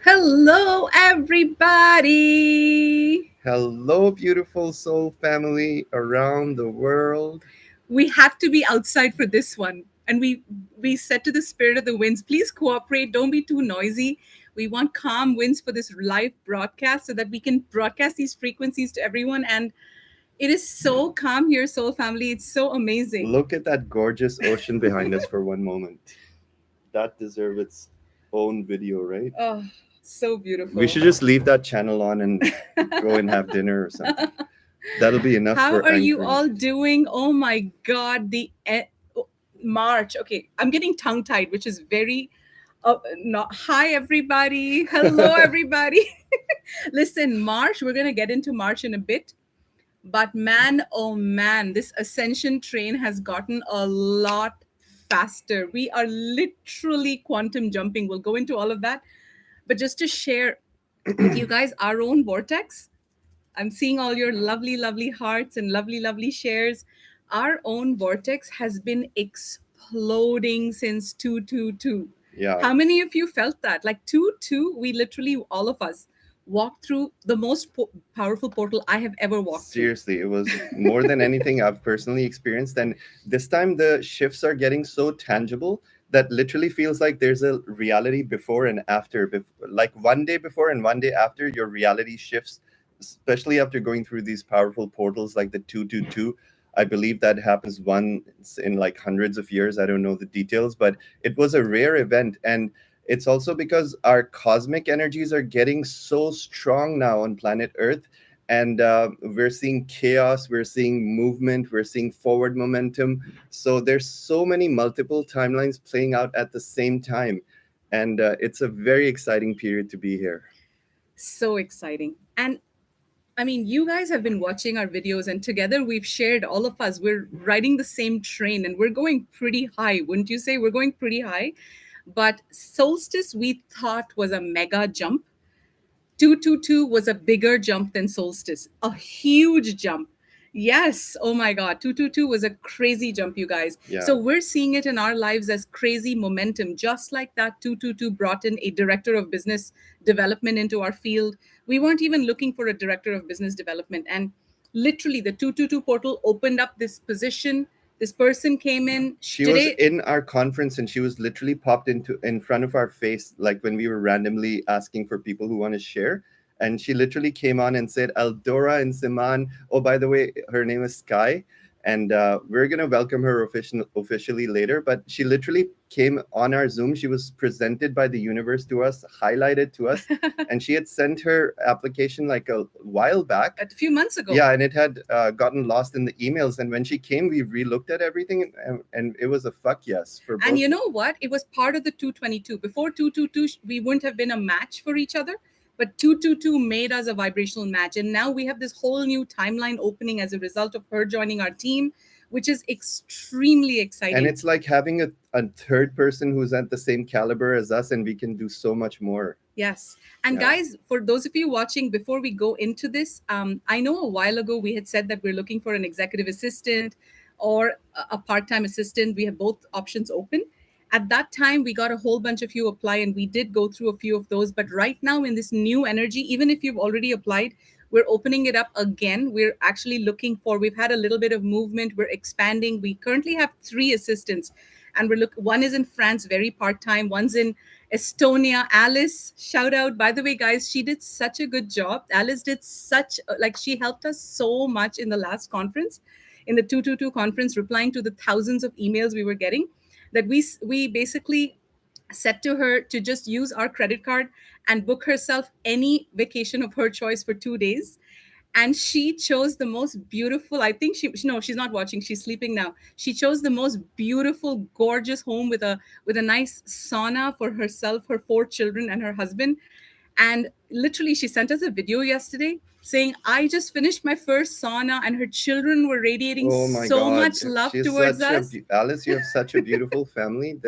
Hello, everybody. Hello, beautiful soul family around the world. We had to be outside for this one, and we said to the spirit of the winds, please cooperate. Don't be too noisy. We want calm winds for this live broadcast so that we can broadcast these frequencies to everyone. And it is so calm here, soul family. It's so amazing. Look at that gorgeous ocean behind us for one moment. That deserves its own video, right? Oh, so We beautiful. should just leave that channel on and go and have dinner or something. That'll be enough How for are you anchoring. all doing? Oh my God, March. Okay, I'm getting tongue tied, which is very not hi everybody. Hello everybody. Listen, March, we're going to get into March in a bit, but man, oh man, this ascension train has gotten a lot faster. We are literally quantum jumping. We'll go into all of that, but just to share with you guys our own vortex. I'm seeing all your lovely, lovely hearts and lovely, lovely shares. Our own vortex has been exploding since 222. Yeah, How many of you felt that? Like 2 2, we literally, all of us, walked through the most powerful portal I have ever walked through. seriously, it was more than anything I've personally experienced. And this time the shifts are getting so tangible that literally feels like there's a reality before and after. Like one day before and one day after, your reality shifts, especially after going through these powerful portals like the 222. I believe that happens once in like hundreds of years. I don't know the details, but it was a rare event. And it's also because our cosmic energies are getting so strong now on planet Earth, and we're seeing chaos, we're seeing movement, we're seeing forward momentum. So there's so many multiple timelines playing out at the same time, and it's a very exciting period to be here. So exciting. And I mean, you guys have been watching our videos, and together we've shared, all of us, we're riding the same train and we're going pretty high. Wouldn't you say? We're going pretty high. But solstice, we thought was a mega jump. 222 was a bigger jump than solstice, a huge jump. Yes, oh my God, 222 was a crazy jump, you guys. Yeah. So we're seeing it in our lives as crazy momentum, just like that 222 brought in a director of business development into our field. We weren't even looking for a director of business development. And literally, the 222 portal opened up this position. This person came in She was today. in our conference and she was literally popped into in front of our face, like when we were randomly asking for people who want to share. And she literally came on and said, "EldoRa and Siman." Oh, by the way, her name is Sky, and we're gonna welcome her officially later. But she literally came on our Zoom. She was presented by the universe to us, highlighted to us, and she had sent her application like a while back. A few months ago. Yeah, and it had gotten lost in the emails. And when she came, we relooked at everything, and it was a fuck yes for And both. you know what? It was part of the 222. Before 222, we wouldn't have been a match for each other, but 222 made us a vibrational match. And now we have this whole new timeline opening as a result of her joining our team, which is extremely And exciting. it's like having a third person who's at the same caliber as us, and we can do so much more. Yes. And Yeah. guys, for those of you watching, before we go into this, I know a while ago we had said that we're looking for an executive assistant or a part time assistant. We have both options open. At that time, we got a whole bunch of you apply, and we did go through a few of those. But right now, in this new energy, even if you've already applied, we're opening it up again. We're actually looking for, we've had a little bit of movement. We're expanding. We currently have 3 assistants, and one is in France, very part time, one's in Estonia. Alice, shout out. By the way, guys, she did such a good job. Alice did such, like, she helped us so much in the last conference, in the 222 conference, replying to the thousands of emails we were getting, that we basically said to her to just use our credit card and book herself any vacation of her choice for 2 days. And she chose the most beautiful, I think she no, she's not watching, she's sleeping now. She chose the most beautiful, gorgeous home with a nice sauna for herself, her 4 children, and her husband. And literally, she sent us a video yesterday saying, I just finished my first sauna, and her children were radiating Oh my so God, much love she's towards such a us. Alice. You have such a beautiful family.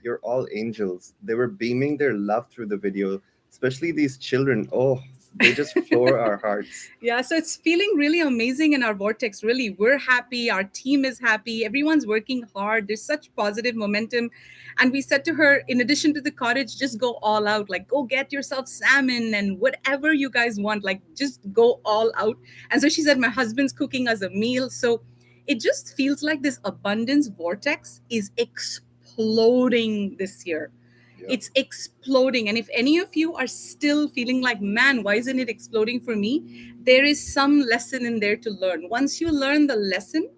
You're all angels. They were beaming their love through the video, especially these children. Oh, they just floor our hearts. Yeah, so it's feeling really amazing in our vortex. Really, we're happy. Our team is happy. Everyone's working hard. There's such positive momentum. And we said to her, in addition to the cottage, just go all out. Like, go get yourself salmon and whatever you guys want. Like, just go all out. And so she said, my husband's cooking us a meal. So it just feels like this abundance vortex is exploding this year. Yeah, It's exploding. And if any of you are still feeling like, man, why isn't it exploding for me? There is some lesson in there to learn. Once you learn the lesson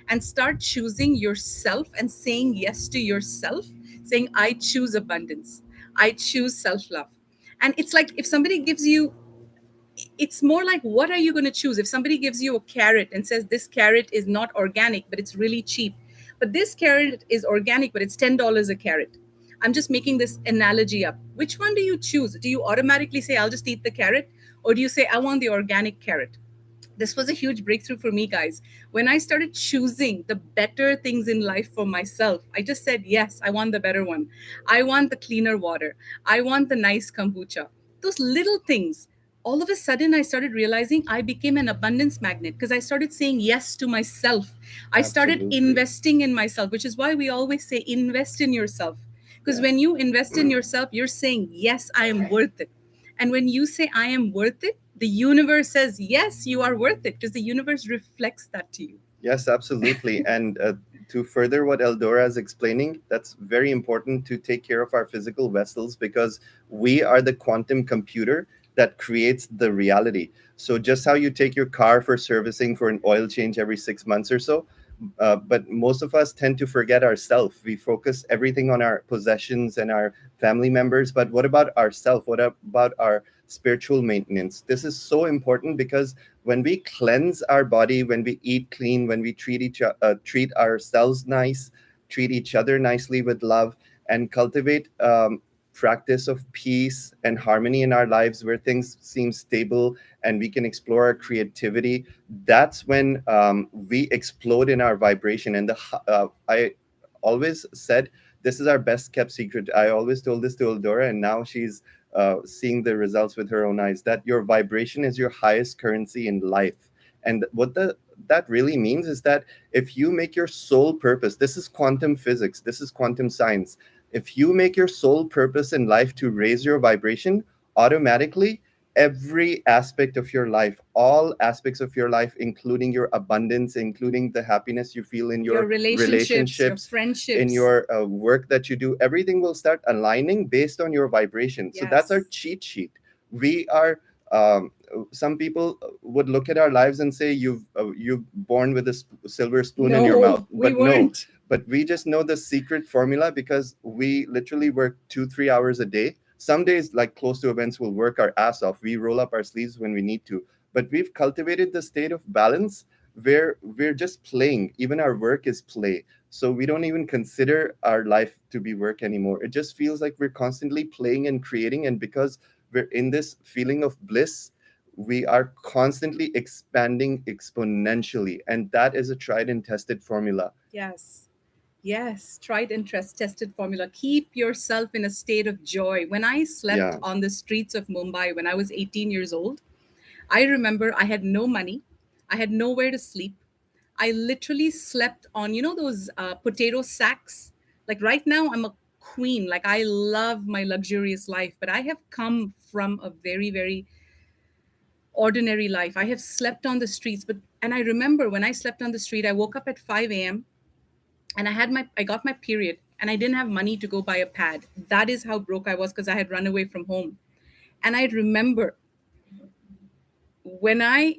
and start choosing yourself and saying yes to yourself, saying, I choose abundance, I choose self love. And it's like if somebody gives you, it's more like, what are you going to choose? If somebody gives you a carrot and says this carrot is not organic but it's really cheap, but this carrot is organic but it's $10 a carrot, I'm just making this analogy up, which one do you choose? Do you automatically say I'll just eat the carrot, or do you say I want the organic carrot? This was a huge breakthrough for me, guys. When I started choosing the better things in life for myself, I just said, yes, I want the better one. I want the cleaner water. I want the nice kombucha. Those little things. All of a sudden, I started realizing I became an abundance magnet because I started saying yes to myself. I started absolutely. investing in myself, which is why we always say invest in yourself. Because Yeah. when you invest in yourself, you're saying, yes, I am worth it. And when you say, I am worth it, the universe says, yes, you are worth it because the universe reflects that to you. Yes, absolutely. And to further what Eldora is explaining, that's very important to take care of our physical vessels because we are the quantum computer that creates the reality. So, just how you take your car for servicing for an oil change every 6 months or so, but most of us tend to forget ourselves. We focus everything on our possessions and our family members. But what about ourselves? What about our spiritual maintenance? This is so important because when we cleanse our body, when we eat clean, when we treat ourselves nice, treat each other nicely with love, and cultivate practice of peace and harmony in our lives, where things seem stable and we can explore our creativity, that's when we explode in our vibration. And I always said this is our best kept secret. I always told this to Eldora, and now she's seeing the results with her own eyes, that your vibration is your highest currency in life. And that really means is that if you make your sole purpose, this is quantum physics, this is quantum science, if you make your sole purpose in life to raise your vibration, automatically every aspect of your life, all aspects of your life, including your abundance, including the happiness you feel in Your your relationships, your relationships, in friendships. your work that you do, everything will start aligning based on your vibration. So that's our Yes. cheat sheet. We are some people would look at our lives and say you've born with a silver spoon in your mouth, No, we but no. weren't. But we just know the secret formula because we literally work 2-3 hours a day. Some days, like close to events, we'll work our ass off. We roll up our sleeves when we need to, but we've cultivated the state of balance where we're just playing. Even our work is play. So we don't even consider our life to be work anymore. It just feels like we're constantly playing and creating. And because we're in this feeling of bliss, we are constantly expanding exponentially. And that is a tried and tested formula. Yes. Yes, tried and tested formula. Keep yourself in a state of joy. When I slept Yeah. on the streets of Mumbai when I was 18 years old, I remember I had no money. I had nowhere to sleep. I literally slept on, those potato sacks. Like right now, I'm a queen. Like I love my luxurious life, but I have come from a very, very ordinary life. I have slept on the streets, and I remember when I slept on the street, I woke up at 5 a.m. and I got my period and I didn't have money to go buy a pad. That is how broke I was because I had run away from home. And I remember when I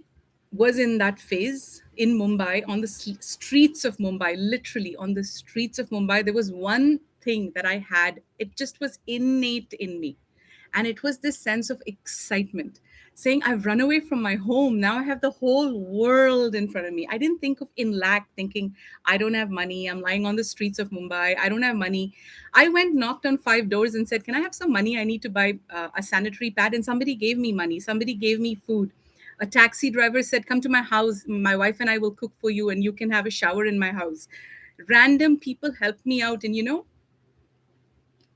was in that phase in Mumbai, on the streets of Mumbai, literally on the streets of Mumbai, there was one thing that I had. It just was innate in me. And it was this sense of excitement, saying, I've run away from my home. Now I have the whole world in front of me. I didn't think of in lack, thinking, I don't have money. I'm lying on the streets of Mumbai. I don't have money. I went, knocked on 5 doors and said, can I have some money? I need to buy a sanitary pad. And somebody gave me money. Somebody gave me food. A taxi driver said, come to my house. My wife and I will cook for you and you can have a shower in my house. Random people helped me out. And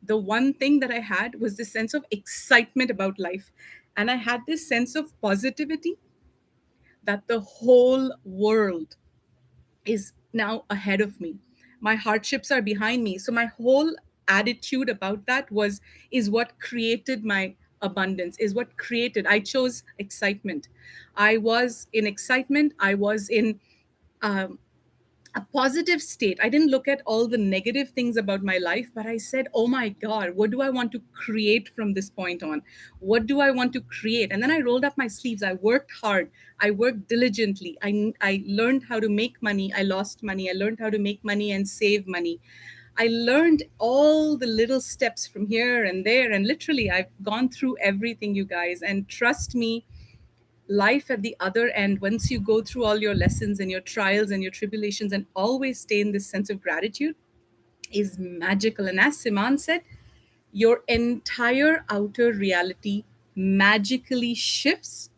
The one thing that I had was this sense of excitement about life. And I had this sense of positivity that the whole world is now ahead of me. My hardships are behind me. So my whole attitude about that was is what created my abundance, is what created. I chose excitement. I was in excitement. I was in um, a positive state. I didn't look at all the negative things about my life, but I said, oh my God, what do I want to create from this point on? What do I want to create? And then I rolled up my sleeves. I worked hard. I worked diligently. I learned how to make money. I lost money. I learned how to make money and save money. I learned all the little steps from here and there. And literally, I've gone through everything, you guys. And trust me, life at the other end, once you go through all your lessons and your trials and your tribulations and always stay in this sense of gratitude, is magical. And as Siman said, your entire outer reality magically shifts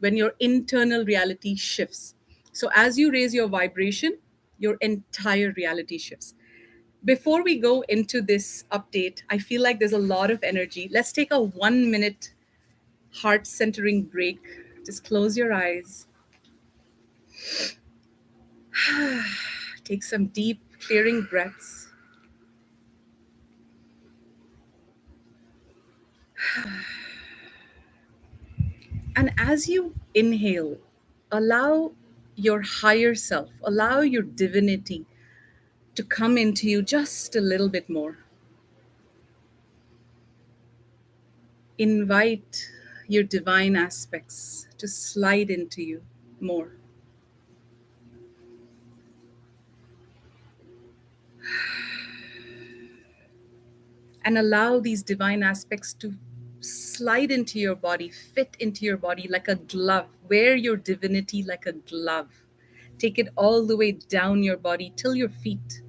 when your internal reality shifts. So as you raise your vibration, your entire reality shifts. Before we go into this update, I feel like there's a lot of energy. Let's take a 1 minute heart centering break. Just close your eyes. Take some deep, clearing breaths. And as you inhale, allow your higher self, allow your divinity to come into you just a little bit more. Invite your divine aspects to slide into you more. And allow these divine aspects to slide into your body, fit into your body like a glove. Wear your divinity like a glove. Take it all the way down your body till your feet.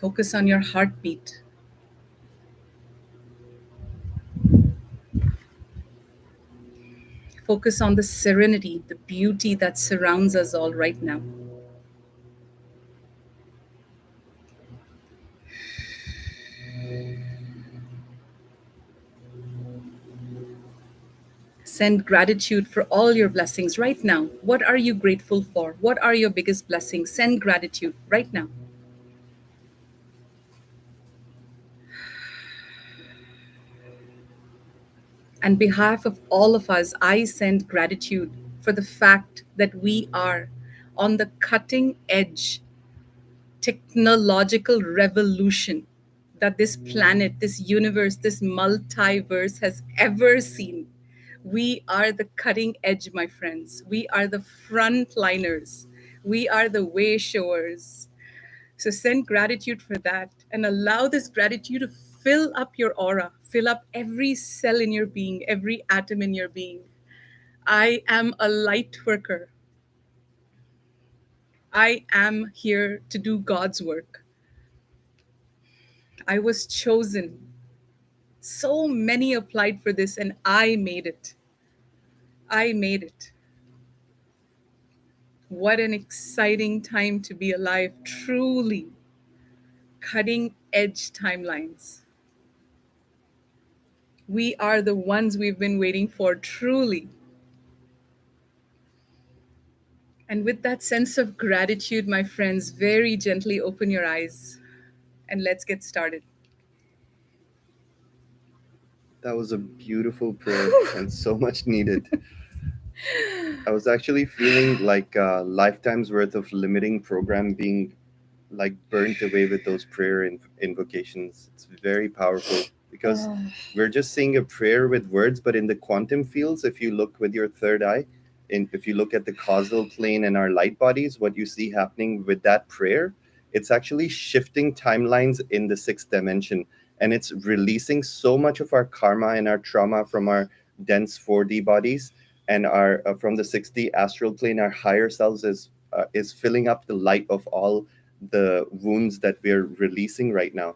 Focus on your heartbeat. Focus on the serenity, the beauty that surrounds us all right now. Send gratitude for all your blessings right now. What are you grateful for? What are your biggest blessings? Send gratitude right now. On behalf of all of us, I send gratitude for the fact that we are on the cutting edge technological revolution that this planet, this universe, this multiverse has ever seen. We are the cutting edge, my friends. We are the frontliners. We are the way showers. So send gratitude for that and allow this gratitude to fill up your aura, fill up every cell in your being, every atom in your being. I am a light worker. I am here to do God's work. I was chosen. So many applied for this, and I made it. I made it. What an exciting time to be alive. Truly cutting edge timelines. We are the ones we've been waiting for, truly. And with that sense of gratitude, my friends, very gently open your eyes and let's get started. That was a beautiful prayer and so much needed. I was actually feeling like a lifetime's worth of limiting program being like burnt away with those prayer invocations. It's very powerful because we're just saying a prayer with words, but in the quantum fields, if you look with your third eye, and if you look at the causal plane and our light bodies, what you see happening with that prayer, it's actually shifting timelines in the sixth dimension. And it's releasing so much of our karma and our trauma from our dense 4D bodies and our from the 6D astral plane. Our higher selves is filling up the light of all the wounds that we're releasing right now.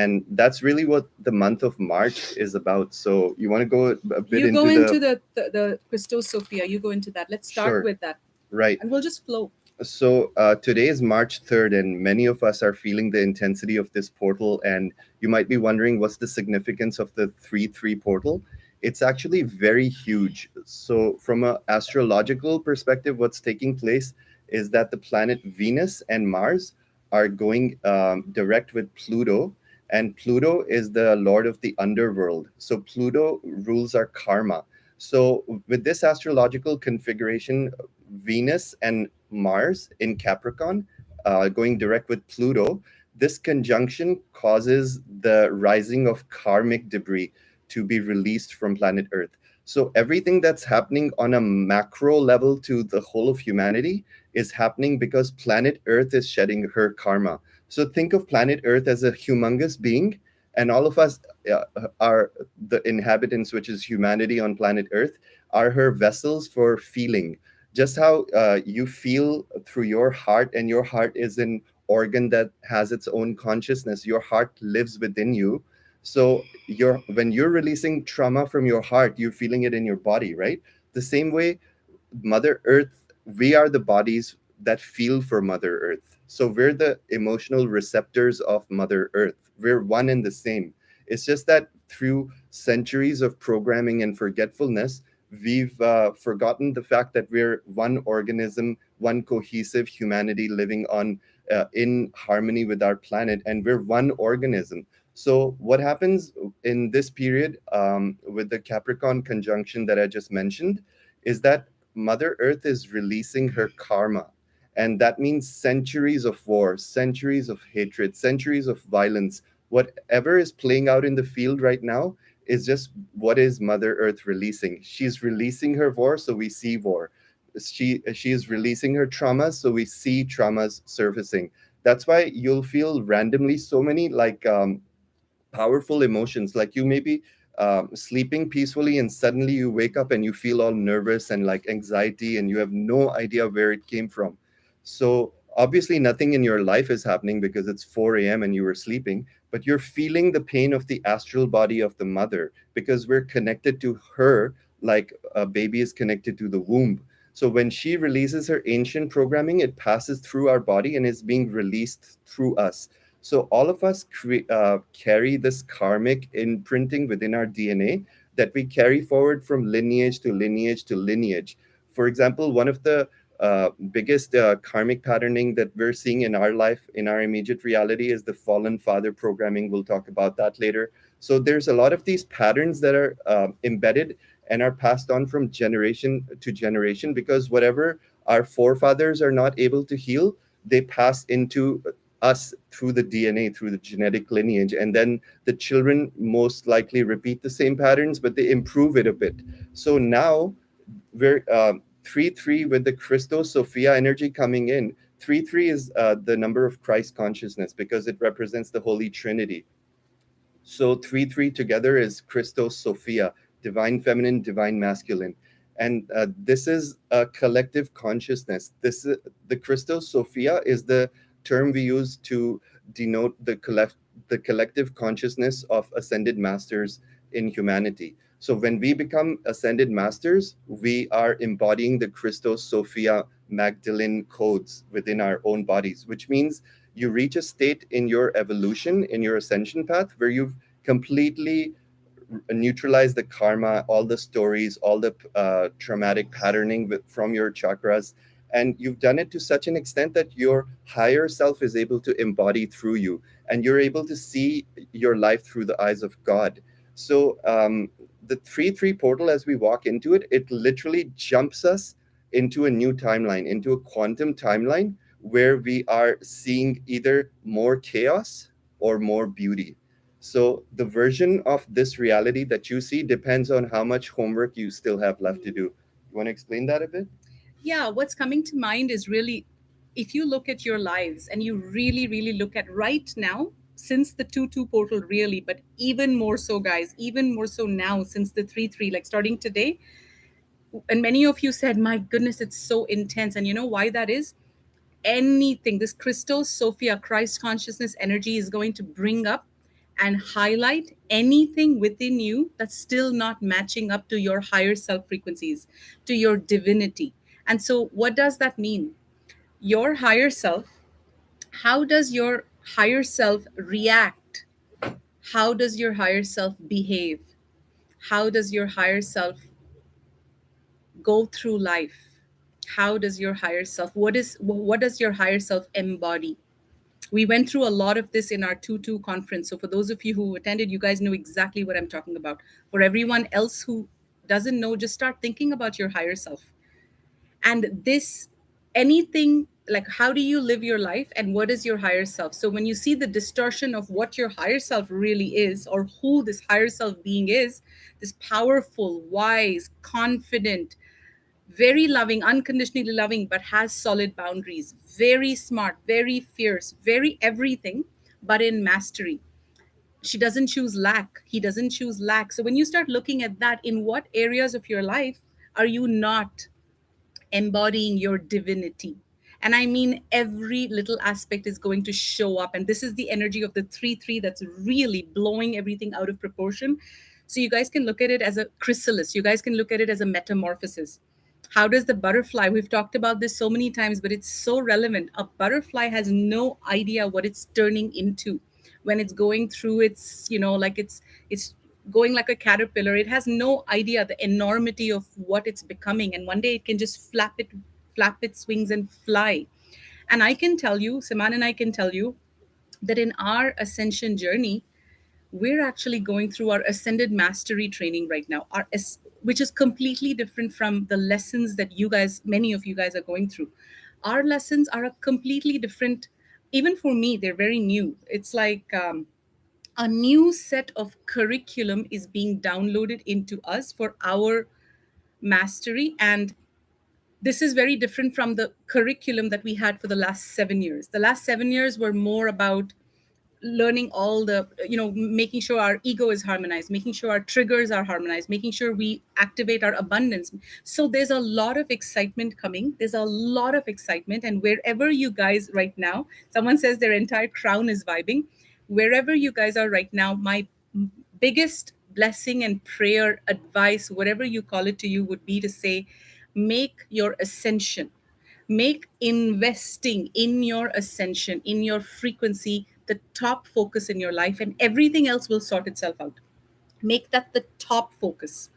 And that's really what the month of March is about. So you want to go a bit You go into the into the Christos Sophia. You go into that. Let's start sure, with that, right. and we'll just flow. So today is March 3rd, and many of us are feeling the intensity of this portal. And you might be wondering what's the significance of the 3-3 portal? It's actually very huge. So, from an astrological perspective, what's taking place is that the planet Venus and Mars are going direct with Pluto. And Pluto is the lord of the underworld. So, Pluto rules our karma. So, with this astrological configuration, Venus and Mars in Capricorn, going direct with Pluto, this conjunction causes the rising of karmic debris to be released from planet Earth. So everything that's happening on a macro level to the whole of humanity is happening because planet Earth is shedding her karma. So think of planet Earth as a humongous being, and all of us are the inhabitants, which is humanity on planet Earth, are her vessels for feeling. Just how you feel through your heart, and your heart is an organ that has its own consciousness. Your heart lives within you. So when you're releasing trauma from your heart, you're feeling it in your body, right? The same way, Mother Earth, we are the bodies that feel for Mother Earth. So we're the emotional receptors of Mother Earth. We're one and the same. It's just that through centuries of programming and forgetfulness, we've forgotten the fact that we're one organism, one cohesive humanity living on in harmony with our planet, and we're one organism. So, what happens in this period with the Capricorn conjunction that I just mentioned is that Mother Earth is releasing her karma. And that means centuries of war, centuries of hatred, centuries of violence. Whatever is playing out in the field right now is just what is Mother Earth releasing. She's releasing her war, so we see war. She is releasing her traumas, so we see traumas surfacing. That's why you'll feel randomly so many powerful emotions. Like you may be sleeping peacefully and suddenly you wake up and you feel all nervous and like anxiety and you have no idea where it came from. So obviously nothing in your life is happening because it's 4 a.m. and you were sleeping, but you're feeling the pain of the astral body of the mother because we're connected to her like a baby is connected to the womb. So when she releases her ancient programming, it passes through our body and is being released through us. So all of us carry this karmic imprinting within our DNA that we carry forward from lineage to lineage to lineage. For example, one of the biggest karmic patterning that we're seeing in our life, in our immediate reality, is the fallen father programming. We'll talk about that later. So there's a lot of these patterns that are embedded and are passed on from generation to generation because whatever our forefathers are not able to heal, they pass into us through the DNA, through the genetic lineage. And then the children most likely repeat the same patterns, but they improve it a bit. So now we're 3-3 with the Christos Sophia energy coming in. 3-3 is the number of Christ consciousness because it represents the Holy Trinity. So 3-3 together is Christos Sophia, divine feminine, divine masculine. And this is a collective consciousness. The Christos Sophia is the term we use to denote the collective consciousness of ascended masters in humanity. So when we become ascended masters, we are embodying the Christos Sophia Magdalene codes within our own bodies, which means you reach a state in your evolution, in your ascension path, where you've completely neutralized the karma, all the stories, all the traumatic patterning from your chakras. And you've done it to such an extent that your higher self is able to embody through you, and you're able to see your life through the eyes of God. So, the 3-3 portal, as we walk into it, it literally jumps us into a new timeline, into a quantum timeline where we are seeing either more chaos or more beauty. So the version of this reality that you see depends on how much homework you still have left to do. You want to explain that a bit? Yeah, what's coming to mind is really, if you look at your lives and you really, really look at right now, since the 2-2 portal, really, but even more so, guys, even more so now, since the 3-3, like starting today. And many of you said, my goodness, it's so intense. And you know why that is? Anything, this Christos Sophia, Christ consciousness energy is going to bring up and highlight anything within you that's still not matching up to your higher self frequencies, to your divinity. And so, what does that mean? Your higher self, how does your higher self react? How does your higher self behave? How does your higher self go through life? How does your higher self, what does your higher self embody? We went through a lot of this in our 2-2 conference. So for those of you who attended, you guys know exactly what I'm talking about. For everyone else who doesn't know, just start thinking about your higher self. And this, anything like, how do you live your life and what is your higher self? So when you see the distortion of what your higher self really is, or who this higher self being is, this powerful, wise, confident, very loving, unconditionally loving, but has solid boundaries, very smart, very fierce, very everything, but in mastery. She doesn't choose lack. He doesn't choose lack. So when you start looking at that, in what areas of your life are you not embodying your divinity? And I mean, every little aspect is going to show up. And this is the energy of the 3-3 that's really blowing everything out of proportion. So you guys can look at it as a chrysalis, you guys can look at it as a metamorphosis. How does the butterfly, we've talked about this so many times, but it's so relevant. A butterfly has no idea what it's turning into when it's going through its, like it's going like a caterpillar. It has no idea the enormity of what it's becoming, and one day it can just flap its wings and fly. And I can tell you, Siman and I can tell you, that in our ascension journey, we're actually going through our ascended mastery training right now, which is completely different from the lessons that you guys, many of you guys, are going through. Our lessons are a completely different. Even for me, they're very new. It's like, a new set of curriculum is being downloaded into us for our mastery. And this is very different from the curriculum that we had for the last 7 years. The last 7 years were more about learning all the, making sure our ego is harmonized, making sure our triggers are harmonized, making sure we activate our abundance. So there's a lot of excitement coming, there's a lot of excitement. And wherever you guys right now, someone says their entire crown is vibing. Wherever you guys are right now, my biggest blessing and prayer, advice, whatever you call it, to you would be to say, make your ascension, make investing in your ascension, in your frequency, the top focus in your life, and everything else will sort itself out. Make that the top focus.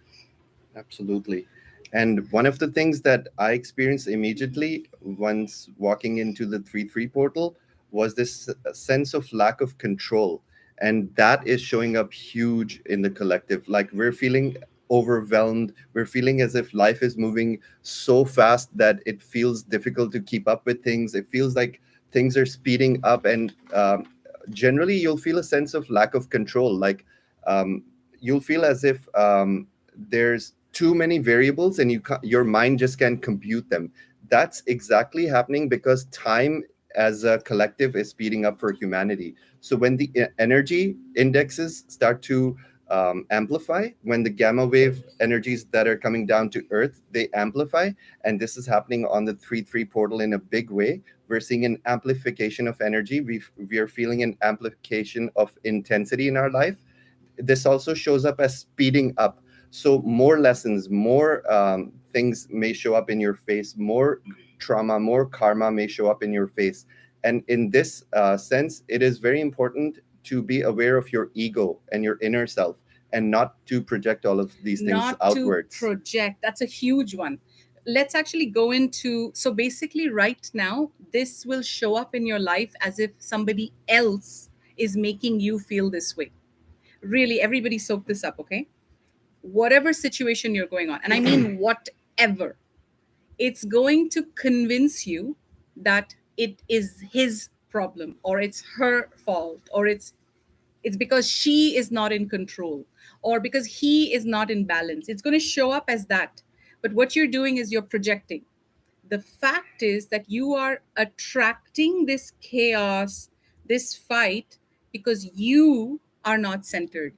Absolutely. And one of the things that I experienced immediately once walking into the 3-3 portal was this sense of lack of control. And that is showing up huge in the collective. Like, we're feeling overwhelmed. We're feeling as if life is moving so fast that it feels difficult to keep up with things. It feels like things are speeding up. And generally, you'll feel a sense of lack of control. Like, you'll feel as if there's too many variables and your mind just can't compute them. That's exactly happening because time as a collective is speeding up for humanity. So when the energy indexes start to amplify, when the gamma wave energies that are coming down to earth, they amplify. And this is happening on the 3-3 portal in a big way. We're seeing an amplification of energy. We are feeling an amplification of intensity in our life. This also shows up as speeding up. So more lessons, more things may show up in your face, more trauma, more karma may show up in your face. And in this sense, it is very important to be aware of your ego and your inner self, and not to project all of these things Not to outwards. project. That's a huge one. Let's actually go into, so basically right now, this will show up in your life as if somebody else is making you feel this way. Really, everybody soak this up, okay? Whatever situation you're going on, and I mean whatever, it's going to convince you that it is his problem, or it's her fault, or it's because she is not in control, or because he is not in balance. It's going to show up as that. But what you're doing is you're projecting. The fact is that you are attracting this chaos, this fight, because you are not centered.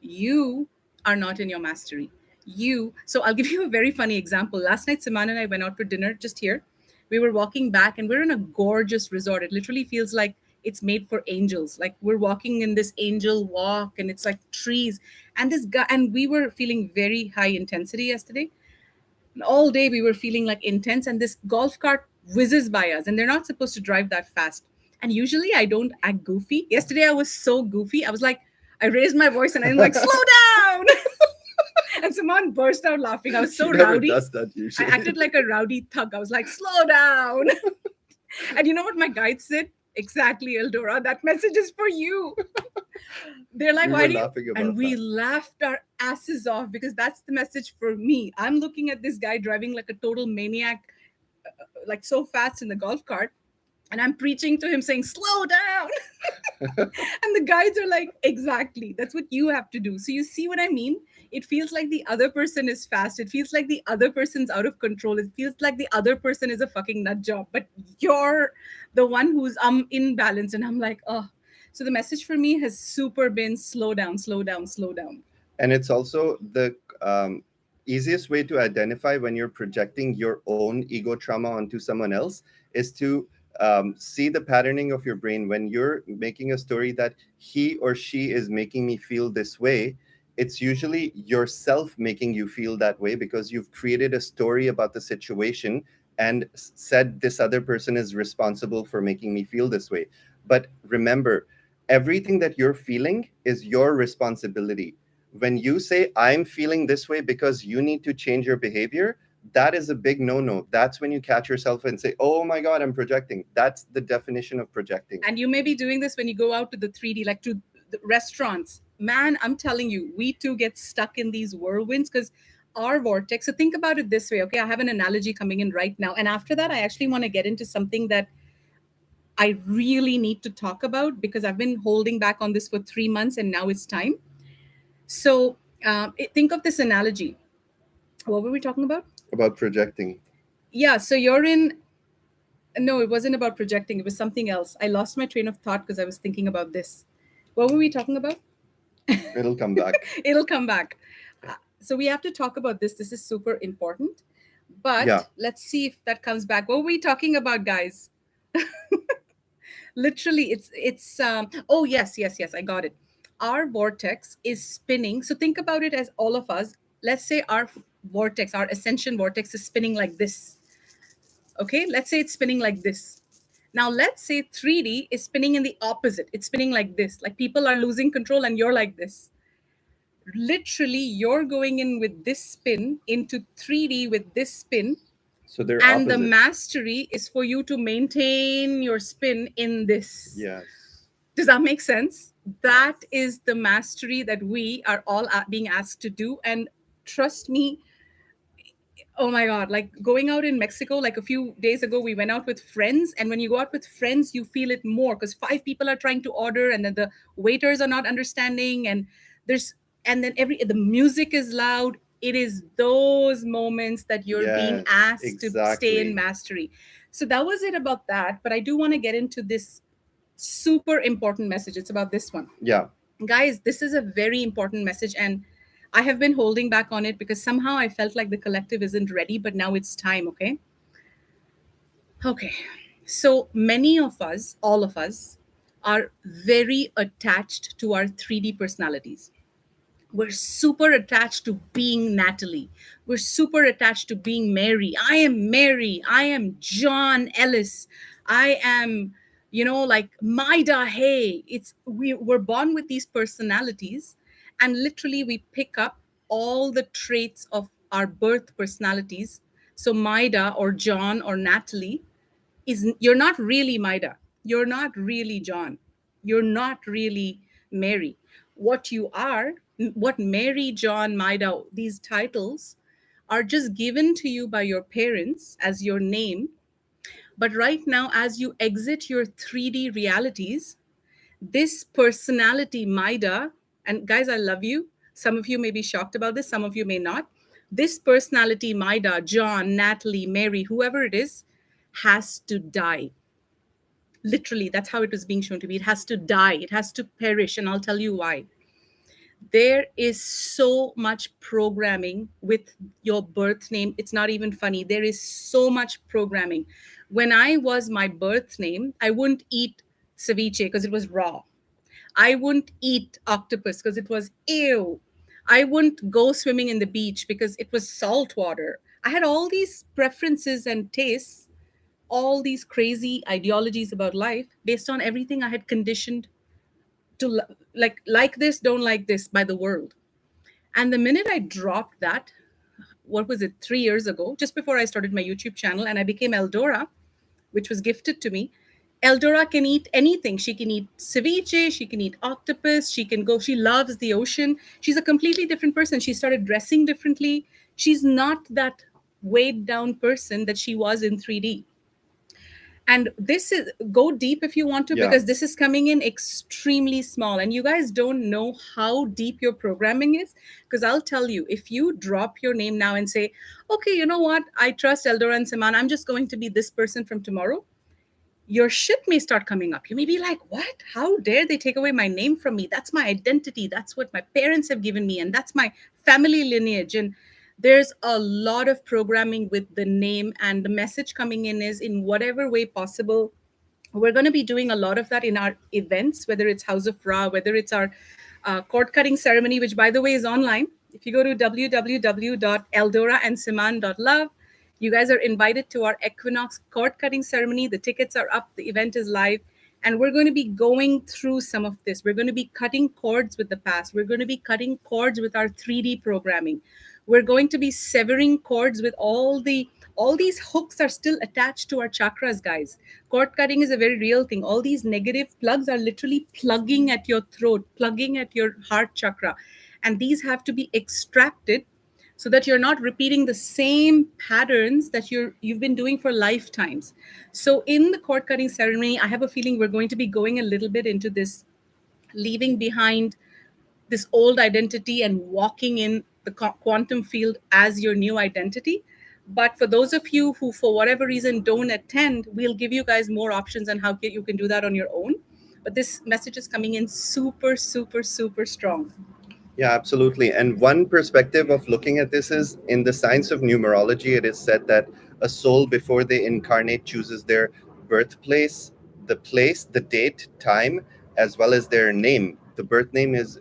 You are not in your mastery. So I'll give you a very funny example. Last night, Simon and I went out for dinner just here. We were walking back and we're in a gorgeous resort. It literally feels like it's made for angels. Like we're walking in this angel walk and it's like trees. And this guy, and we were feeling very high intensity yesterday. And all day we were feeling like intense. And this golf cart whizzes by us, and they're not supposed to drive that fast. And usually I don't act goofy. Yesterday I was so goofy. I was like, I raised my voice and I'm like, slow down. And someone burst out laughing. I was She so never rowdy. does that I usually. acted like a rowdy thug. I was like, slow down. And you know what my guide said? Exactly, Eldora. That message is for you. They're like, We why were do you? laughing And about we that. laughed our asses off because that's the message for me. I'm looking at this guy driving like a total maniac, like so fast in the golf cart. And I'm preaching to him saying, slow down. And the guides are like, exactly. That's what you have to do. So you see what I mean? It feels like the other person is fast. It feels like the other person's out of control. It feels like the other person is a fucking nut job. But you're the one who's in balance. And I'm like, oh. So the message for me has super been slow down, slow down, slow down. And it's also the easiest way to identify when you're projecting your own ego trauma onto someone else is to see the patterning of your brain. When you're making a story that he or she is making me feel this way, it's usually yourself making you feel that way because you've created a story about the situation and said this other person is responsible for making me feel this way. But remember, everything that you're feeling is your responsibility. When you say I'm feeling this way because you need to change your behavior, that is a big no-no. That's when you catch yourself and say, oh my God, I'm projecting. That's the definition of projecting. And you may be doing this when you go out to the 3D, like to the restaurants. Man, I'm telling you, we too get stuck in these whirlwinds because our vortex. So think about it this way, okay? I have an analogy coming in right now. And after that, I actually want to get into something that I really need to talk about because I've been holding back on this for 3 months and now it's time. So think of this analogy. What were we talking about? About projecting. Yeah, so you're in. No, it wasn't about projecting. It was something else. I lost my train of thought because I was thinking about this. What were we talking about? It'll come back. It'll come back. So we have to talk about this. This is super important. Yeah. But let's see if that comes back. What were we talking about, guys? Literally, it's. Oh yes, I got it. Our vortex is spinning. So think about it as all of us. Let's say our vortex, our ascension vortex, is spinning like this. Okay, let's say it's spinning like this. Now let's say 3D is spinning in the opposite. It's spinning like this. Like people are losing control and you're like this. Literally, you're going in with this spin into 3D with this spin. So they're And the opposite. mastery is for you to maintain your spin in this. Yes. Does that make sense? That is the mastery that we are all being asked to do. And trust me, oh my God, like going out in Mexico, like a few days ago, we went out with friends. And when you go out with friends, you feel it more because 5 people are trying to order and then the waiters are not understanding. And there's, and then the music is loud. It is those moments that you're being Yes, asked to stay in exactly. mastery. So that was it about that. But I do want to get into this super important message. It's about this one. Yeah. Guys, this is a very important message. And I have been holding back on it because somehow I felt like the collective isn't ready, but now it's time, okay? Okay. So many of us, all of us, are very attached to our 3D personalities. We're super attached to being Natalie. We're super attached to being Mary. I am Mary. I am John Ellis. I am, like Maida Hay. We're born with these personalities, and literally we pick up all the traits of our birth personalities. So Maida or John or Natalie you're not really Maida. You're not really John. You're not really Mary. What you are, what Mary, John, Maida, these titles are just given to you by your parents as your name. But right now, as you exit your 3D realities, this personality, Maida, and guys, I love you. Some of you may be shocked about this, some of you may not. This personality, Maida, John, Natalie, Mary, whoever it is, has to die. Literally, that's how it was being shown to be. It has to die, it has to perish, and I'll tell you why. There is so much programming with your birth name. It's not even funny. There is so much programming. When I was my birth name, I wouldn't eat ceviche because it was raw. I wouldn't eat octopus because it was ew. I wouldn't go swimming in the beach because it was salt water. I had all these preferences and tastes, all these crazy ideologies about life based on everything I had conditioned to like this, don't like this by the world. And the minute I dropped that, what was it, 3 years ago, just before I started my YouTube channel, and I became EldoRa, which was gifted to me. EldoRa can eat anything. She can eat ceviche, she can eat octopus, she can go, she loves the ocean. She's a completely different person. She started dressing differently. She's not that weighed down person that she was in 3D. And this is, go deep if you want to, Yeah. because this is coming in extremely small and you guys don't know how deep your programming is. Because I'll tell you, if you drop your name now and say, okay, you know what, I trust EldoRa and Siman, I'm just going to be this person from tomorrow, your shit may start coming up. You may be like, what? How dare they take away my name from me? That's my identity. That's what my parents have given me. And that's my family lineage. And there's a lot of programming with the name. And the message coming in is, in whatever way possible, we're going to be doing a lot of that in our events, whether it's House of Ra, whether it's our cord cutting ceremony, which by the way is online. If you go to www.eldoraandsiman.love, you guys are invited to our Equinox cord cutting ceremony. The tickets are up, the event is live. And we're going to be going through some of this. We're going to be cutting cords with the past. We're going to be cutting cords with our 3D programming. We're going to be severing cords with all these hooks are still attached to our chakras, guys. Cord cutting is a very real thing. All these negative plugs are literally plugging at your throat, plugging at your heart chakra. And these have to be extracted so that you're not repeating the same patterns that you've been doing for lifetimes. So in the cord cutting ceremony, I have a feeling we're going to be going a little bit into this, leaving behind this old identity and walking in the quantum field as your new identity. But for those of you who, for whatever reason, don't attend, we'll give you guys more options on how you can do that on your own. But this message is coming in super, super, super strong. Yeah, absolutely. And one perspective of looking at this is, in the science of numerology, it is said that a soul, before they incarnate, chooses their birthplace, the place, the date, time, as well as their name. The birth name is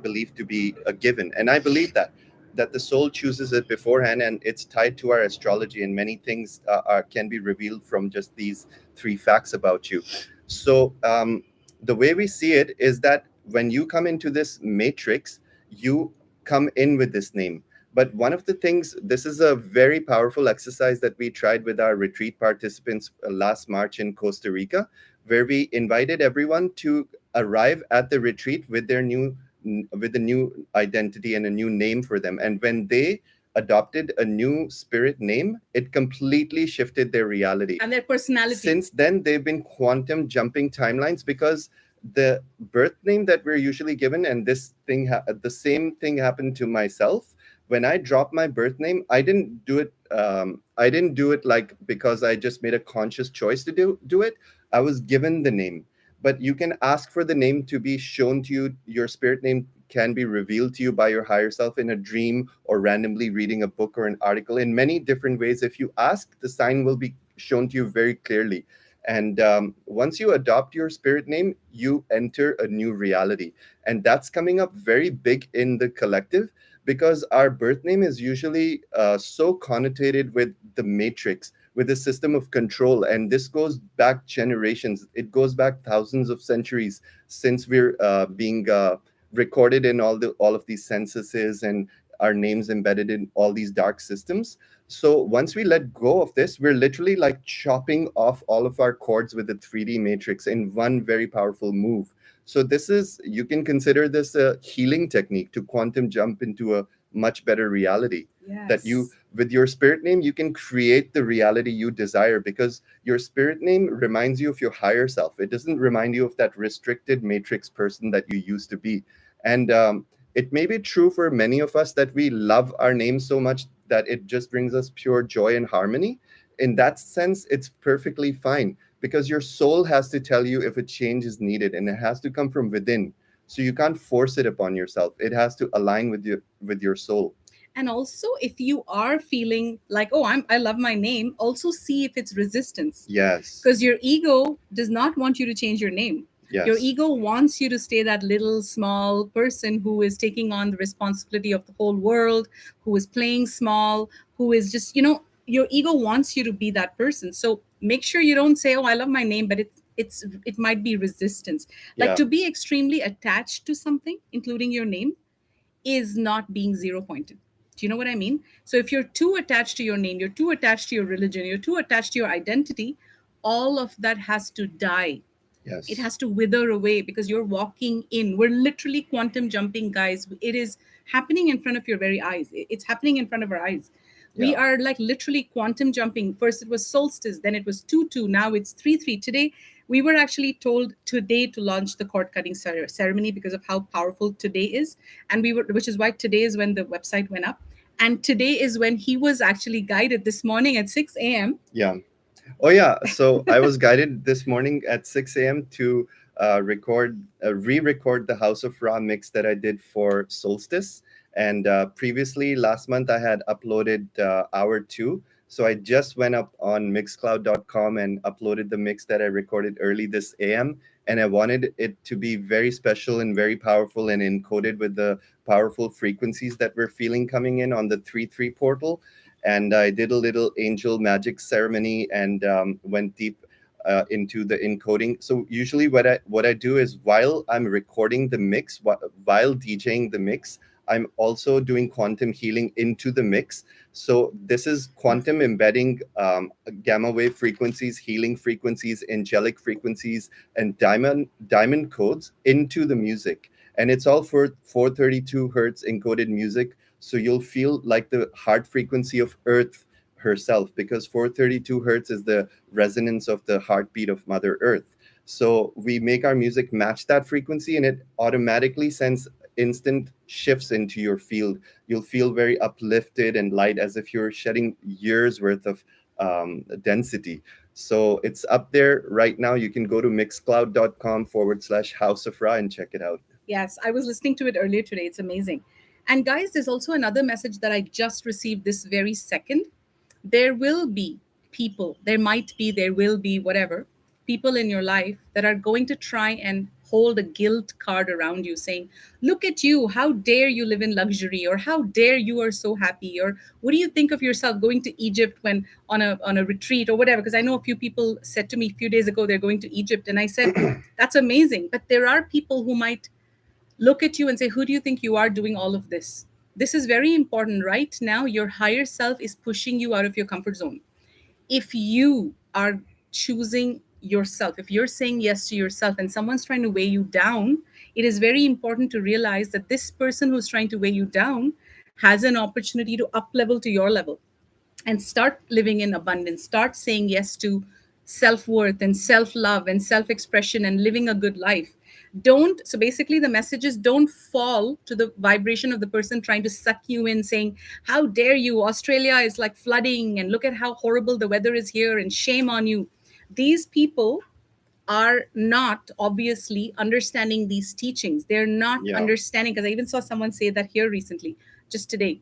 believed to be a given. And I believe that the soul chooses it beforehand, and it's tied to our astrology, and many things can be revealed from just these three facts about you. So the way we see it is that when you come into this matrix, you come in with this name. But one of the things, this is a very powerful exercise that we tried with our retreat participants last March in Costa Rica, where we invited everyone to arrive at the retreat with their with a new identity and a new name for them. And when they adopted a new spirit name, it completely shifted their reality. And their personality. Since then, they've been quantum jumping timelines, because the birth name that we're usually given, and the same thing happened to myself. When I dropped my birth name, I didn't do it. I didn't do it like because I just made a conscious choice to do it. I was given the name. But you can ask for the name to be shown to you. Your spirit name can be revealed to you by your higher self in a dream, or randomly reading a book or an article, in many different ways. If you ask, the sign will be shown to you very clearly. And once you adopt your spirit name, you enter a new reality. And that's coming up very big in the collective, because our birth name is usually so connotated with the matrix, with the system of control. And this goes back generations. It goes back thousands of centuries, since we're being recorded in all of these censuses, and our names embedded in all these dark systems. So once we let go of this, we're literally like chopping off all of our cords with the 3D matrix in one very powerful move. So this is, you can consider this a healing technique to quantum jump into a much better reality. Yes. That you, with your spirit name, you can create the reality you desire, because your spirit name reminds you of your higher self. It doesn't remind you of that restricted matrix person that you used to be. And it may be true for many of us that we love our name so much that it just brings us pure joy and harmony. In that sense, it's perfectly fine, because your soul has to tell you if a change is needed, and it has to come from within. So you can't force it upon yourself. It has to align with your soul. And also, if you are feeling like, oh, I love my name, also see if it's resistance, Yes. because your ego does not want you to change your name. Your Yes. ego wants you to stay that little small person who is taking on the responsibility of the whole world, who is playing small, who is just, your ego wants you to be that person. So make sure you don't say, oh, I love my name, but it might be resistance. Like, Yeah. to be extremely attached to something, including your name, is not being zero pointed. Do you know what I mean? So if you're too attached to your name, you're too attached to your religion, you're too attached to your identity, all of that has to die. It Yes. has to wither away, because you're walking in. We're literally quantum jumping, guys. It is happening in front of your very eyes. It's happening in front of our eyes. We Yeah. are like literally quantum jumping. First it was solstice, then it was 2-2, now it's 3-3. Today we were actually told today to launch the cord cutting ceremony because of how powerful today is. And we were, which is why today is when the website went up. And today is when he was actually guided this morning at 6 a.m. Yeah. Oh yeah, so I was guided this morning at 6 a.m. to re-record the House of Ra mix that I did for Solstice. And previously, last month, I had uploaded hour two. So I just went up on mixcloud.com and uploaded the mix that I recorded early this AM. And I wanted it to be very special and very powerful and encoded with the powerful frequencies that we're feeling coming in on the 3-3 portal. And I did a little angel magic ceremony and went deep into the encoding. So usually, what I do is while I'm recording the mix, while DJing the mix, I'm also doing quantum healing into the mix. So this is quantum embedding gamma wave frequencies, healing frequencies, angelic frequencies, and diamond codes into the music. And it's all for 432 hertz encoded music, so you'll feel like the heart frequency of Earth herself, because 432 hertz is the resonance of the heartbeat of Mother Earth. So we make our music match that frequency, and it automatically sends instant shifts into your field. You'll feel very uplifted and light, as if you're shedding years worth of density. So it's up there right now. You can go to mixcloud.com/House of Ra and check it out. Yes, I was listening to it earlier today. It's amazing. And guys, there's also another message that I just received this very second. There will be people, there might be, there will be, whatever, people in your life that are going to try and hold a guilt card around you saying, look at you, how dare you live in luxury, or how dare you are so happy, or what do you think of yourself going to Egypt when on a retreat or whatever. Because I know a few people said to me a few days ago they're going to Egypt, and I said, that's amazing. But there are people who might look at you and say, who do you think you are doing all of this? This is very important. Right now, your higher self is pushing you out of your comfort zone. If you are choosing yourself, if you're saying yes to yourself and someone's trying to weigh you down, it is very important to realize that this person who's trying to weigh you down has an opportunity to up level to your level and start living in abundance. Start saying yes to self worth and self love and self expression and living a good life. Don't, so basically, the message is don't fall to the vibration of the person trying to suck you in, saying, how dare you? Australia is like flooding, and look at how horrible the weather is here, and shame on you. These people are not obviously understanding these teachings. They're not Yeah. understanding, because I even saw someone say that here recently, just today.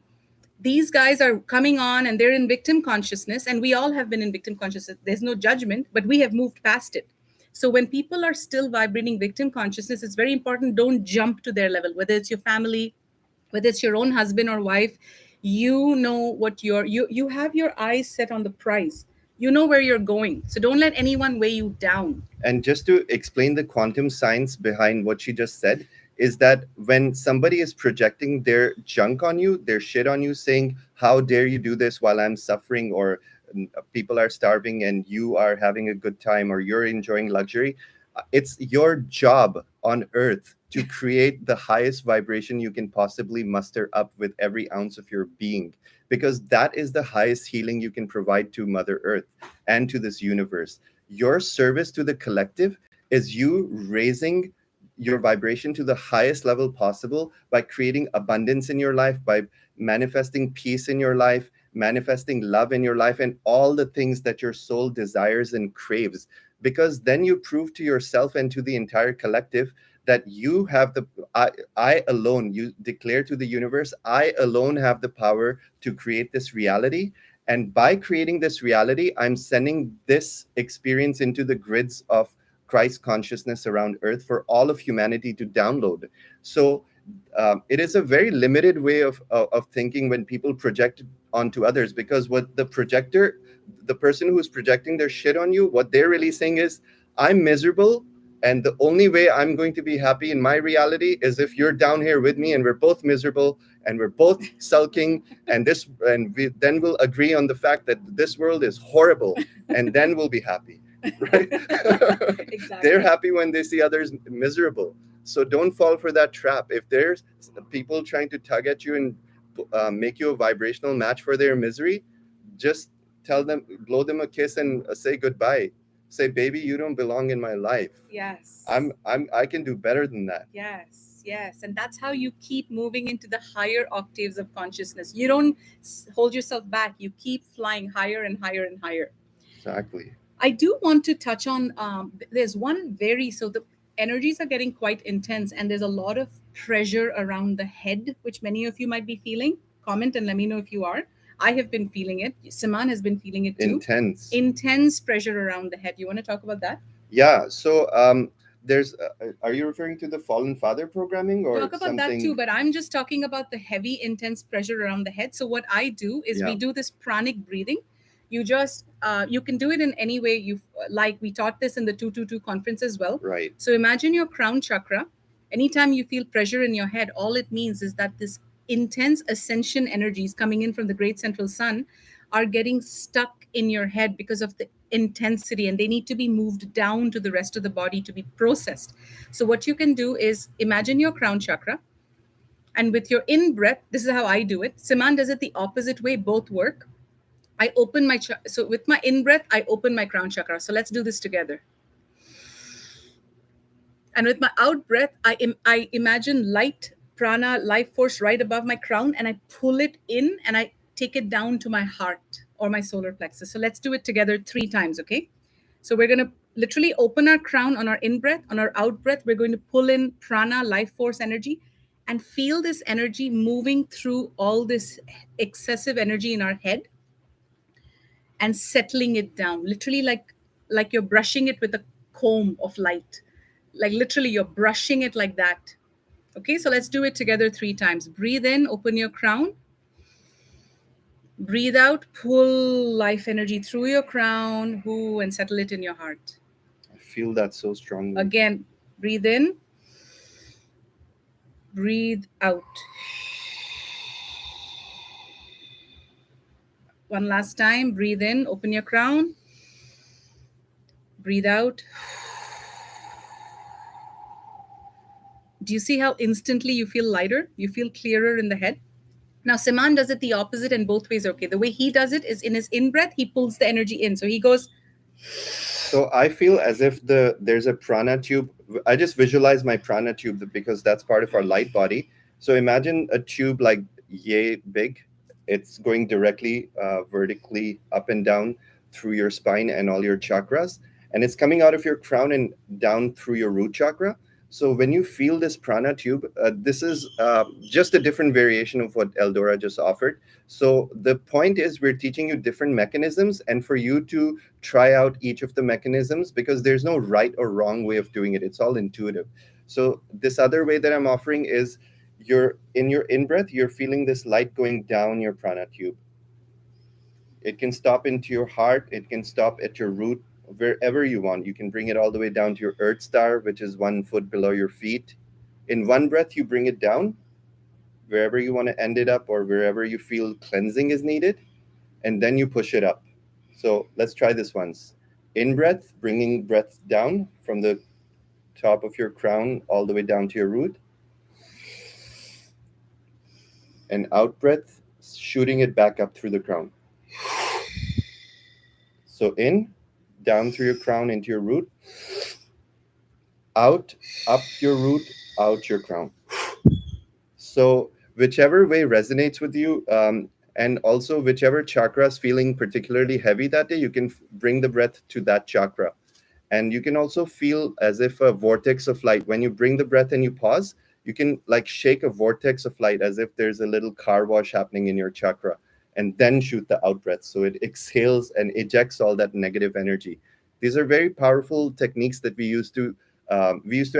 These guys are coming on and they're in victim consciousness, and we all have been in victim consciousness. There's no judgment, but we have moved past it. So when people are still vibrating victim consciousness, it's very important, don't jump to their level, whether it's your family, whether it's your own husband or wife. You know what you have your eyes set on the prize. You know where you're going, so don't let anyone weigh you down. And just to explain the quantum science behind what she just said, is that when somebody is projecting their junk on you, their shit on you, saying, how dare you do this while I'm suffering, or people are starving and you are having a good time, or you're enjoying luxury, it's your job on earth to create the highest vibration you can possibly muster up with every ounce of your being, because that is the highest healing you can provide to Mother Earth and to this universe. Your service to the collective is you raising your vibration to the highest level possible by creating abundance in your life, by manifesting peace in your life, manifesting love in your life, and all the things that your soul desires and craves. Because then you prove to yourself and to the entire collective that you have the I alone, you declare to the universe, I alone have the power to create this reality. And by creating this reality, I'm sending this experience into the grids of Christ consciousness around earth for all of humanity to download. So it is a very limited way of thinking when people project onto others, because what the person who's projecting their shit on you, what they're really saying is, I'm miserable, and the only way I'm going to be happy in my reality is if you're down here with me and we're both miserable and we're both sulking, and we then we'll agree on the fact that this world is horrible, and then we'll be happy, right? They're Exactly. happy when they see others miserable. So don't fall for that trap. If there's people trying to tug at you and make you a vibrational match for their misery, just tell them, blow them a kiss and say goodbye. Say, baby, you don't belong in my life. Yes. I can do better than that. Yes, yes. And that's how you keep moving into the higher octaves of consciousness. You don't hold yourself back, you keep flying higher and higher and higher. Exactly. I do want to touch on there's one very, so the energies are getting quite intense, and there's a lot of pressure around the head, which many of you might be feeling. Comment and let me know if you are. I have been feeling it. Siman has been feeling it too. Intense. Intense pressure around the head. You want to talk about that? Yeah. So there's. Are you referring to the Fallen Father programming or Talk about something? that too, but I'm just talking about the heavy, intense pressure around the head. So what I do is we Yeah. do this pranic breathing. You just you can do it in any way you like. We taught this in the 222 conference as well. Right. So imagine your crown chakra. Anytime you feel pressure in your head, all it means is that this intense ascension energies coming in from the great central sun are getting stuck in your head because of the intensity, and they need to be moved down to the rest of the body to be processed. So what you can do is imagine your crown chakra, and with your in breath, this is how I do it. Siman does it the opposite way, both work. I open my so with my in breath, I open my crown chakra. So let's do this together. And with my out breath, I imagine light prana, life force right above my crown, and I pull it in and I take it down to my heart or my solar plexus. So let's do it together 3 times, okay? So we're going to literally open our crown on our in breath. On our out breath, we're going to pull in prana, life force energy, and feel this energy moving through all this excessive energy in our head and settling it down, literally like you're brushing it with a comb of light. Like literally you're brushing it like that. Okay, so let's do it together 3 times. Breathe in, open your crown. Breathe out, pull life energy through your crown, and settle it in your heart. I feel that so strongly. Again, breathe in, breathe out. One last time, breathe in, open your crown, breathe out. Do you see how instantly you feel lighter? You feel clearer in the head? Now, Siman does it the opposite, and both ways are okay. The way he does it is in his in breath, he pulls the energy in. So he goes. So I feel as if there's a prana tube. I just visualize my prana tube because that's part of our light body. So imagine a tube like yay big. It's going directly vertically up and down through your spine and all your chakras, and it's coming out of your crown and down through your root chakra. So when you feel this prana tube, this is just a different variation of what EldoRa just offered. So the point is we're teaching you different mechanisms, and for you to try out each of the mechanisms, because there's no right or wrong way of doing it. It's all intuitive. So this other way that I'm offering is you're in your in-breath, you're feeling this light going down your prana tube. It can stop into your heart. It can stop at your root, wherever you want. You can bring it all the way down to your earth star, which is 1 foot below your feet. In one breath, you bring it down wherever you want to end it up or wherever you feel cleansing is needed, and then you push it up. So let's try this once. In breath, bringing breath down from the top of your crown all the way down to your root. And out breath, shooting it back up through the crown. So in, down through your crown into your root. Out, up your root, out your crown. So whichever way resonates with you, and also whichever chakra is feeling particularly heavy that day, you can bring the breath to that chakra. And you can also feel as if a vortex of light, when you bring the breath and you pause, you can like shake a vortex of light as if there's a little car wash happening in your chakra, and then shoot the out breath so it exhales and ejects all that negative energy. These are very powerful techniques that we used to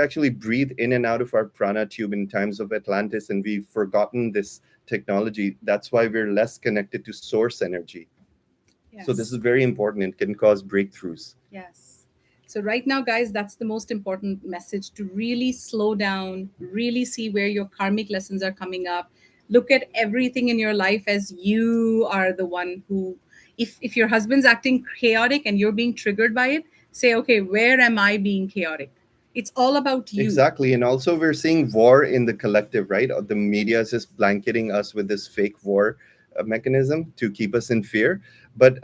actually breathe in and out of our prana tube in times of Atlantis, and we've forgotten this technology. That's why we're less connected to source energy. So this is Yes. very important. It can cause breakthroughs. Yes. So, right now, guys, that's the most important message, to really slow down, really see where your karmic lessons are coming up. Look at everything in your life as you are the one who, if your husband's acting chaotic and you're being triggered by it, say, okay, where am I being chaotic? It's all about you. Exactly. And also, we're seeing war in the collective, right? The media is just blanketing us with this fake war mechanism to keep us in fear. But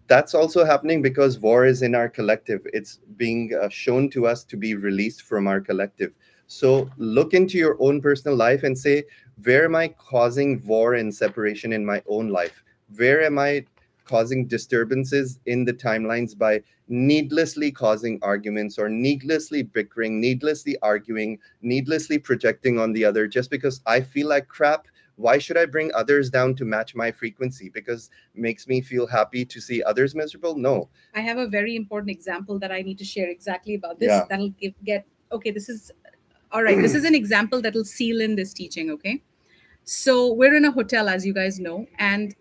that's also happening because war is in our collective. It's being shown to us to be released from our collective. So look into your own personal life and say, where am I causing war and separation in my own life? Where am I causing disturbances in the timelines by needlessly causing arguments or needlessly bickering, needlessly arguing, needlessly projecting on the other just because I feel like crap? Why should I bring others down to match my frequency? Because it makes me feel happy to see others miserable? No. I have a very important example that I need to share exactly about this. Yeah. That'll get, okay, this is all right. This is an example that'll seal in this teaching, okay? So we're in a hotel, as you guys know, and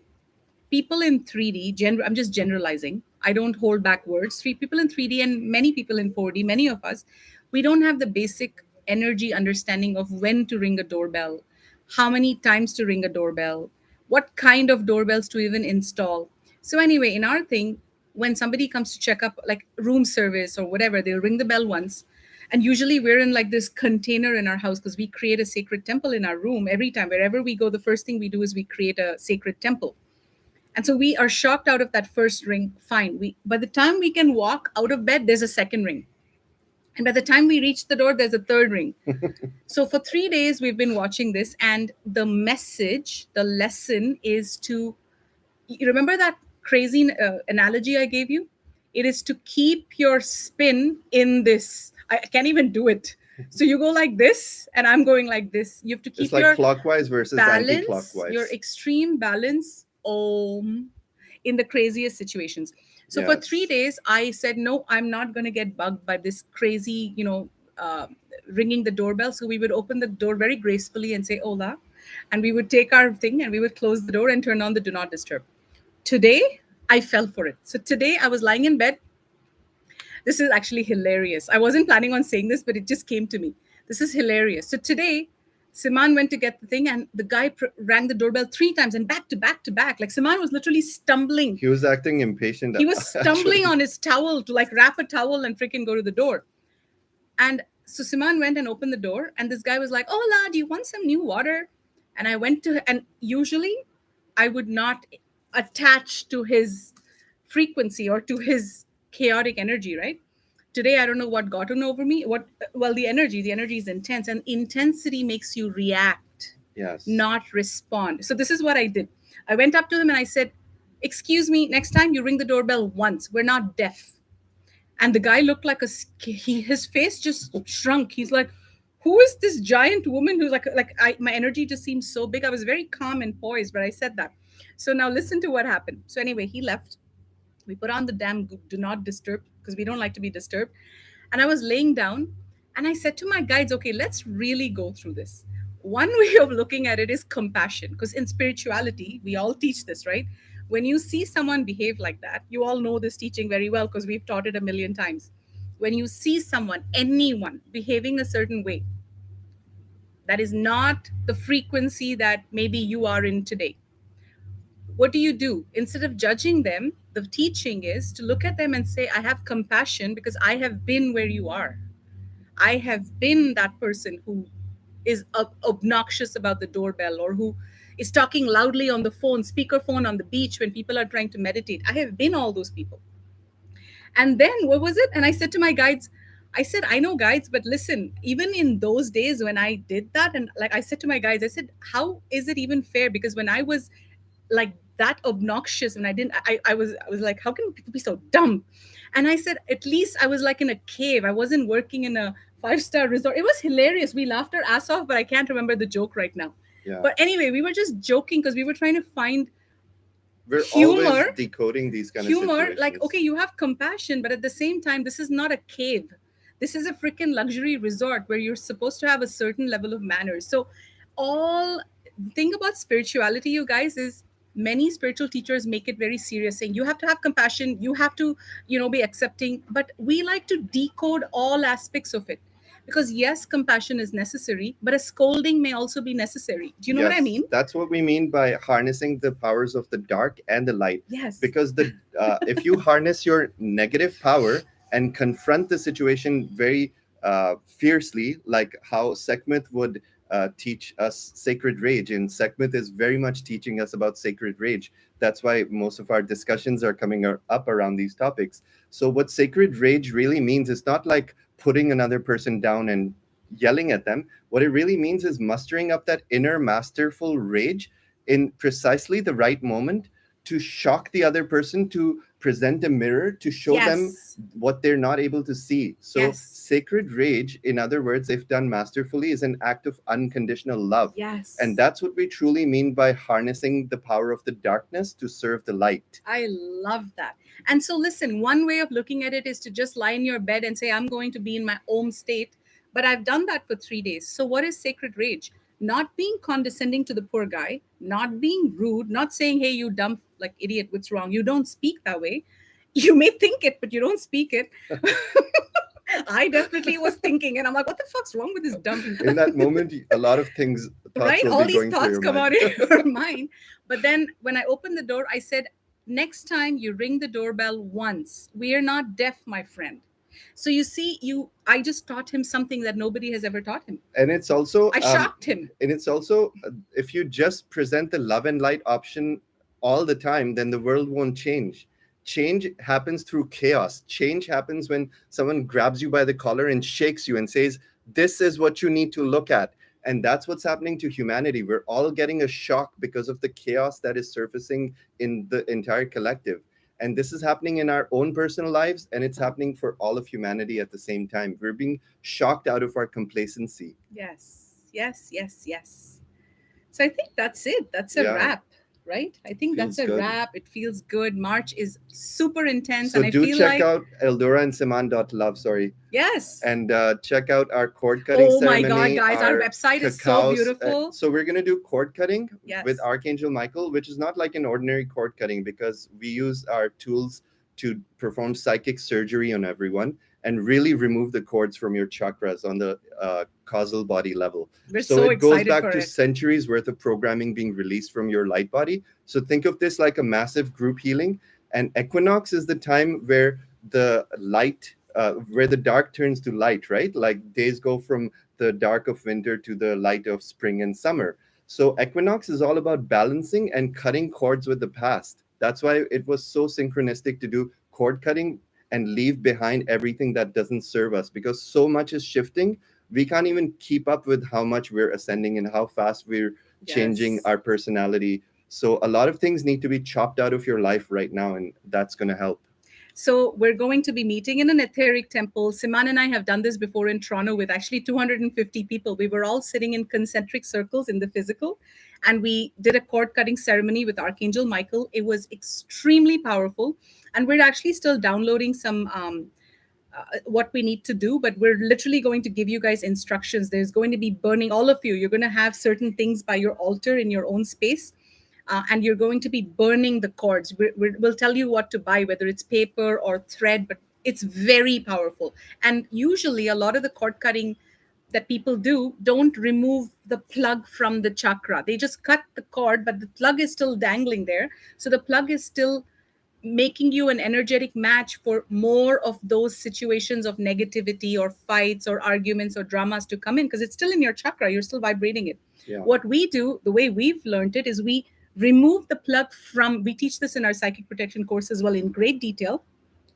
people in 3D, I'm just generalizing. I don't hold back words. Three people in 3D and many people in 4D, many of us, we don't have the basic energy understanding of when to ring a doorbell, how many times to ring a doorbell, what kind of doorbells to even install. So anyway, in our thing, when somebody comes to check up like room service or whatever, they'll ring the bell once. And usually we're in like this container in our house because we create a sacred temple in our room every time. Wherever we go, the first thing we do is we create a sacred temple, and so we are shocked out of that first ring. Fine. We by the time we can walk out of bed, there's a second ring. And by the time we reach the door, there's a third ring. So for 3 days, we've been watching this, and the message, the lesson is to, you remember that crazy analogy I gave you? It is to keep your spin in this. I can't even do it. So you go like this, and I'm going like this. You have to It's keep like your clockwise versus balance, your anti-clockwise. extreme balance, in the craziest situations. So for three Yes. days, I said, no, I'm not going to get bugged by this crazy, uh, ringing the doorbell. So we would open the door very gracefully and say, hola. And we would take our thing and we would close the door and turn on the do not disturb. Today, I fell for it. So today, I was lying in bed. This is actually hilarious. I wasn't planning on saying this, but it just came to me. This is hilarious. So today, Siman went to get the thing, and the guy rang the doorbell 3 times and back to back to back. Like Siman was literally stumbling. He was acting impatient, He was stumbling actually. on his towel to like wrap a towel and freaking go to the door. And so Siman went and opened the door, and this guy was like, "Hola, do you want some new water?" And I went to, and usually I would not attach to his frequency or to his chaotic energy, right? Today, I don't know what got on over me. Well, the energy is intense, and intensity makes you react, Yes. not respond. So, this is what I did. I went up to him and I said, "Excuse me, next time you ring the doorbell once. We're not deaf." And the guy looked like his face just shrunk. He's like, who is this giant woman who's my energy just seemed so big. I was very calm and poised, but I said that. So now listen to what happened. So anyway, he left. We put on the damn do not disturb because we don't like to be disturbed. And I was laying down and I said to my guides, okay, let's really go through this. One way of looking at it is compassion, because in spirituality, we all teach this, right? When you see someone behave like that, you all know this teaching very well because we've taught it a million times. When you see someone, anyone, behaving a certain way, that is not the frequency that maybe you are in today. What do? Instead of judging them, the teaching is to look at them and say, I have compassion because I have been where you are. I have been that person who is obnoxious about the doorbell, or who is talking loudly on the phone, speakerphone on the beach when people are trying to meditate. I have been all those people. And then what was it? And I said to my guides, I said, I know guides, but listen, even in those days when I did that, and like I said to my guides, I said, how is it even fair? Because when I was like that obnoxious, and I didn't, I was like, how can people be so dumb? And I said, at least I was like in a cave. I wasn't working in a five-star resort. It was hilarious. We laughed our ass off, but I can't remember the joke right now. Yeah. But anyway, we were just joking because we were trying to find We're always humor. decoding these kind of Humor, like, situations. okay, you have compassion, but at the same time, this is not a cave. This is a freaking luxury resort where you're supposed to have a certain level of manners. So, all the thing about spirituality, you guys, is many spiritual teachers make it very serious, saying you have to have compassion, you have to, be accepting. But we like to decode all aspects of it because, yes, compassion is necessary, but a scolding may also be necessary. Do you know what I Yes, mean? that's what we mean by harnessing the powers of the dark and the light. Yes. Because the if you harness your negative power and confront the situation very fiercely, like how Sekhmet would teach us sacred rage, and Sekhmet is very much teaching us about sacred rage. That's why most of our discussions are coming up around these topics. So, what sacred rage really means is not like putting another person down and yelling at them. What it really means is mustering up that inner masterful rage in precisely the right moment to shock the other person, to present a mirror, to show them Yes. what they're not able to see. So, Yes. sacred rage, in other words, if done masterfully, is an act of unconditional love. And Yes. that's what we truly mean by harnessing the power of the darkness to serve the light. I love that. And so, listen, one way of looking at it is to just lie in your bed and say, I'm going to be in my Om state. But I've done that for 3 days. So, what is sacred rage? Not being condescending to the poor guy, not being rude, not saying, hey, you dumb, like idiot, what's wrong? You don't speak that way. You may think it, but you don't speak it. I definitely was thinking, and I'm like, what the fuck's wrong with this dumb? In that moment, a lot of thoughts Right? will All be these going through thoughts your come mind. out in your mind. But then when I opened the door, I said, next time you ring the doorbell once, we are not deaf, my friend. So you see, I just taught him something that nobody has ever taught him. And it's also I shocked him. if you just present the love and light option all the time, then the world won't change. Change happens through chaos. Change happens when someone grabs you by the collar and shakes you and says, this is what you need to look at. And that's what's happening to humanity. We're all getting a shock because of the chaos that is surfacing in the entire collective. And this is happening in our own personal lives, and it's happening for all of humanity at the same time. We're being shocked out of our complacency. Yes, yes, yes, yes. So I think that's it. That's a Yeah, wrap, right? I think that's feels a good. wrap. It feels good. March is super intense, So and I do feel check like, out Eldora and Siman.love, sorry. yes. And check out our cord cutting Oh my God, ceremony, guys, our our website is so cacaos. beautiful. So we're going to do cord cutting with Yes. Archangel Michael, which is not like an ordinary cord cutting because we use our tools to perform psychic surgery on everyone and really remove the cords from your chakras on the causal body level. We're So so it goes excited back for to it. centuries worth of programming being released from your light body. So think of this like a massive group healing. And equinox is the time where the light, where the dark turns to light, right? Like days go from the dark of winter to the light of spring and summer. So equinox is all about balancing and cutting cords with the past. That's why it was so synchronistic to do cord cutting and leave behind everything that doesn't serve us because so much is shifting. We can't even keep up with how much we're ascending and how fast we're changing Yes. our personality. So a lot of things need to be chopped out of your life right now, and that's going to help. So we're going to be meeting in an etheric temple. Siman and I have done this before in Toronto with actually 250 people. We were all sitting in concentric circles in the physical, and we did a cord cutting ceremony with Archangel Michael. It was extremely powerful, and we're actually still downloading some what we need to do, but we're literally going to give you guys instructions. There's going to be burning, all of you, you're going to have certain things by your altar in your own space, and you're going to be burning the cords. We'll tell you what to buy, whether it's paper or thread, but it's very powerful. And usually a lot of the cord cutting that people do don't remove the plug from the chakra. They just cut the cord, but the plug is still dangling there. So the plug is still making you an energetic match for more of those situations of negativity or fights or arguments or dramas to come in, because it's still in your chakra, you're still vibrating it. Yeah. What we do, the way we've learned it, is we remove the plug from, we teach this in our psychic protection course as well in great detail.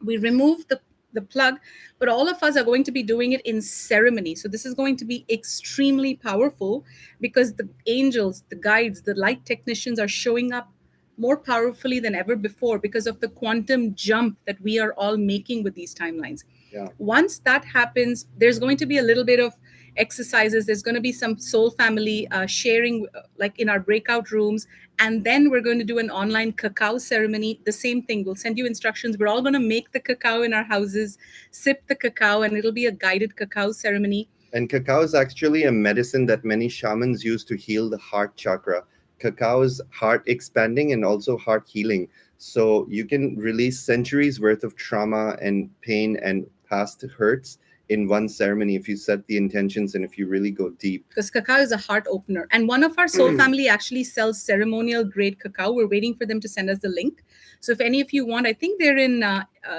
We remove the plug, but all of us are going to be doing it in ceremony. So this is going to be extremely powerful because the angels, the guides, the light technicians are showing up more powerfully than ever before because of the quantum jump that we are all making with these timelines. Yeah. Once that happens, there's going to be a little bit of exercises. There's going to be some soul family sharing, like in our breakout rooms. And then we're going to do an online cacao ceremony. The same thing. We'll send you instructions. We're all going to make the cacao in our houses, sip the cacao, and it'll be a guided cacao ceremony. And cacao is actually a medicine that many shamans use to heal the heart chakra. Cacao is heart expanding and also heart healing. So you can release centuries worth of trauma and pain and past hurts in one ceremony if you set the intentions and if you really go deep. Because cacao is a heart opener. And one of our soul family actually sells ceremonial grade cacao. We're waiting for them to send us the link. So if any of you want, I think they're in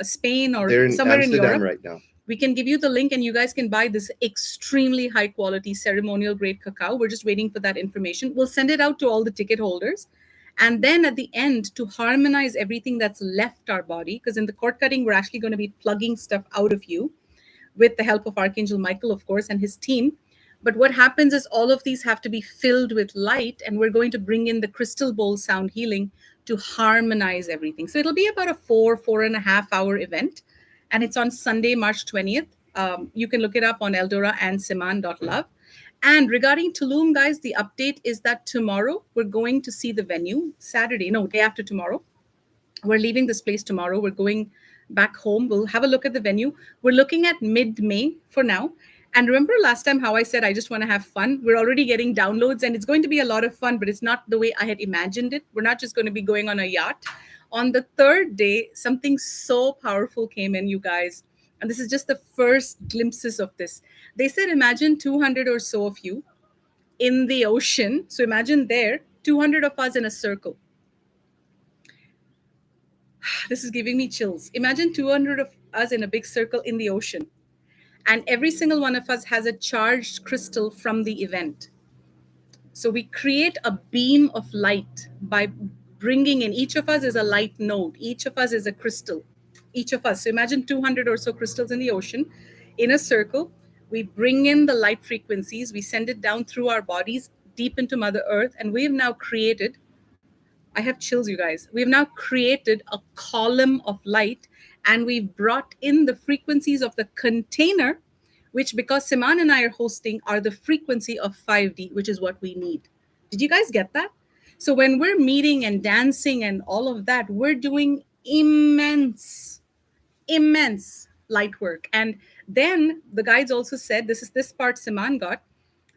Spain or They're in somewhere in Amsterdam Europe. right now. We can give you the link and you guys can buy this extremely high quality ceremonial grade cacao. We're just waiting for that information. We'll send it out to all the ticket holders. And then at the end, to harmonize everything that's left our body, because in the cord cutting, we're actually going to be plugging stuff out of you with the help of Archangel Michael, of course, and his team. But what happens is all of these have to be filled with light, and we're going to bring in the crystal bowl sound healing to harmonize everything. So it'll be about a 4.5 hour event, and it's on Sunday, March 20th. You can look it up on EldoRa and Siman.love. And regarding Tulum, guys, the update is that tomorrow we're going to see the venue. Saturday, no, day after tomorrow. We're leaving this place tomorrow. We're going back home. We'll have a look at the venue. We're looking at mid-May for now. And remember last time how I said I just want to have fun? We're already getting downloads and it's going to be a lot of fun, but it's not the way I had imagined it. We're not just going to be going on a yacht. On the third day, something so powerful came in, you guys. And this is just the first glimpses of this. They said, imagine 200 or so of you in the ocean. So imagine there, 200 of us in a circle. This is giving me chills. Imagine 200 of us in a big circle in the ocean. And every single one of us has a charged crystal from the event. So we create a beam of light by bringing in, each of us is a light node, each of us is a crystal, each of us. So imagine 200 or so crystals in the ocean in a circle. We bring in the light frequencies, we send it down through our bodies deep into Mother Earth, and we've now created, I have chills, you guys. We've now created a column of light and we've brought in the frequencies of the container, which, because Siman and I are hosting, are the frequency of 5D, which is what we need. Did you guys get that? So when we're meeting and dancing and all of that, we're doing immense light work. And then the guides also said, this part Siman got,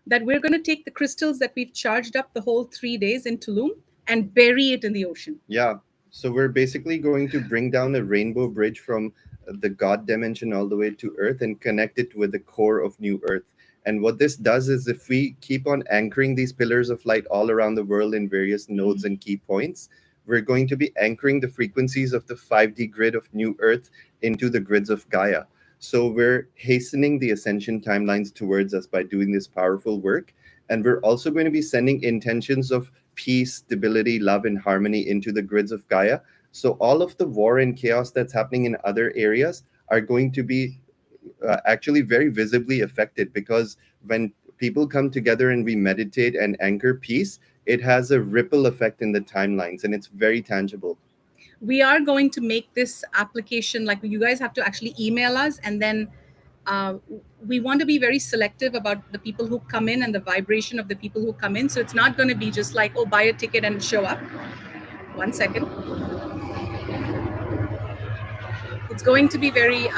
that we're going to take the crystals that we've charged up the whole 3 days in Tulum and bury it in the ocean. Yeah. So we're basically going to bring down a rainbow bridge from the God dimension all the way to Earth and connect it with the core of New Earth. And what this does is if we keep on anchoring these pillars of light all around the world in various nodes and key points, we're going to be anchoring the frequencies of the 5D grid of New Earth into the grids of Gaia. So we're hastening the ascension timelines towards us by doing this powerful work. And we're also going to be sending intentions of peace, stability, love, and harmony into the grids of Gaia. So all of the war and chaos that's happening in other areas are going to be actually very visibly affected, because when people come together and we meditate and anchor peace, it has a ripple effect in the timelines and it's very tangible. We are going to make this application, like you guys have to actually email us, and then we want to be very selective about the people who come in and the vibration of the people who come in. So it's not going to be just like, oh, buy a ticket and show up. 1 second. It's going to be very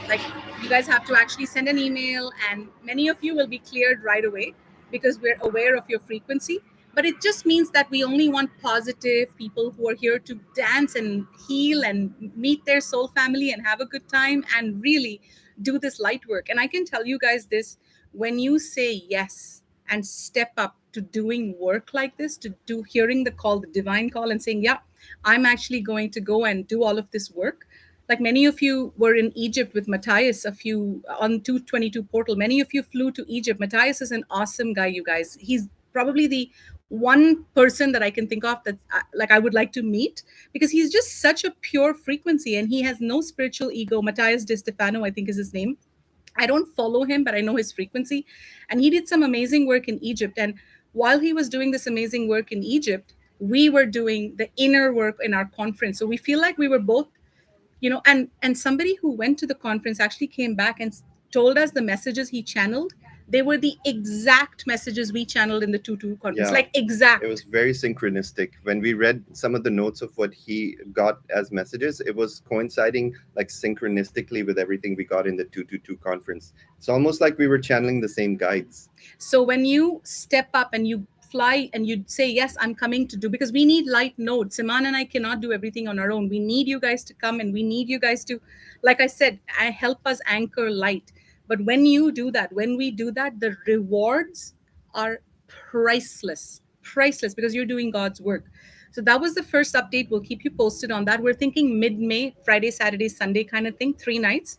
like you guys have to actually send an email, and many of you will be cleared right away because we're aware of your frequency. But it just means that we only want positive people who are here to dance and heal and meet their soul family and have a good time and really do this light work. And I can tell you guys this, when you say yes and step up to doing work like this, to do hearing the call, the divine call, and saying, yeah, I'm actually going to go and do all of this work. Like many of you were in Egypt with Matthias on 222 portal. Many of you flew to Egypt. Matthias is an awesome guy, you guys. He's probably the one person that I can think of that like I would like to meet, because he's just such a pure frequency and he has no spiritual ego. Matthias De Stefano, I think is his name. I don't follow him, but I know his frequency. And he did some amazing work in Egypt. And while he was doing this amazing work in Egypt, We were doing the inner work in our conference. So we feel like we were both, and somebody who went to the conference actually came back and told us the messages he channeled, they were the exact messages we channeled in the 2-2 conference, Yeah, like it was exact. very synchronistic. When we read some of the notes of what he got as messages, it was coinciding like synchronistically with everything we got in the 222 conference. It's almost like we were channeling the same guides. So when you step up and you fly and you say, yes, I'm coming to do, because we need light nodes. Siman and I cannot do everything on our own. We need you guys to come, and we need you guys to, like I said, help us anchor light. But when you do that, when we do that, the rewards are priceless, priceless, because you're doing God's work. So that was the first update. We'll keep you posted on that. We're thinking mid-May, Friday, Saturday, Sunday kind of thing, 3 nights.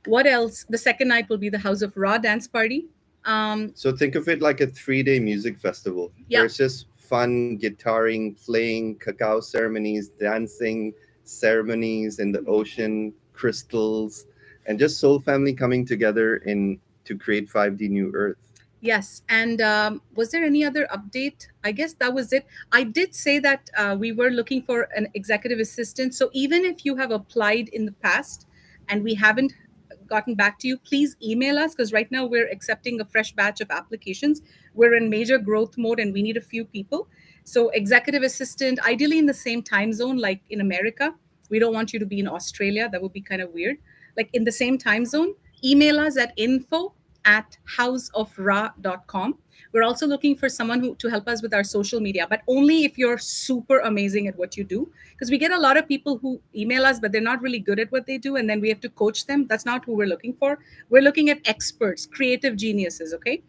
What else? The second night will be the House of Ra dance party. So think of it like a 3 day music festival. Yeah. There's just fun guitaring, playing, cacao ceremonies, dancing, ceremonies in the ocean, crystals, and just soul family coming together in to create 5D New Earth. Yes. And was there any other update? I guess that was it. I did say that we were looking for an executive assistant. So even if you have applied in the past and we haven't gotten back to you, please email us, because right now we're accepting a fresh batch of applications. We're in major growth mode and we need a few people. So, executive assistant, ideally in the same time zone, like in America. We don't want you to be in Australia. That would be kind of weird. Like in the same time zone, email us at info@houseofra.com. We're also looking for someone to help us with our social media, but only if you're super amazing at what you do. Because we get a lot of people who email us, but they're not really good at what they do. And then we have to coach them. That's not who we're looking for. We're looking at experts, creative geniuses. Okay.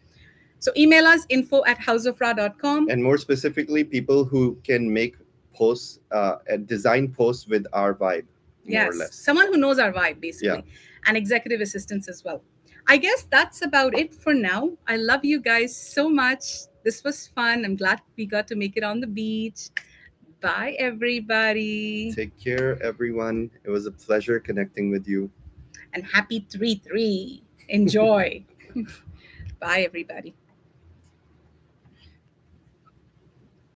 So email us info@houseofra.com. And more specifically, people who can make posts, and design posts with our vibe, more or Yes, less. someone who knows our vibe, Yeah. basically, and executive assistants as well. I guess that's about it for now. I love you guys so much. This was fun. I'm glad we got to make it on the beach. Bye, everybody. Take care, everyone. It was a pleasure connecting with you. And happy 3-3. Enjoy. Bye, everybody.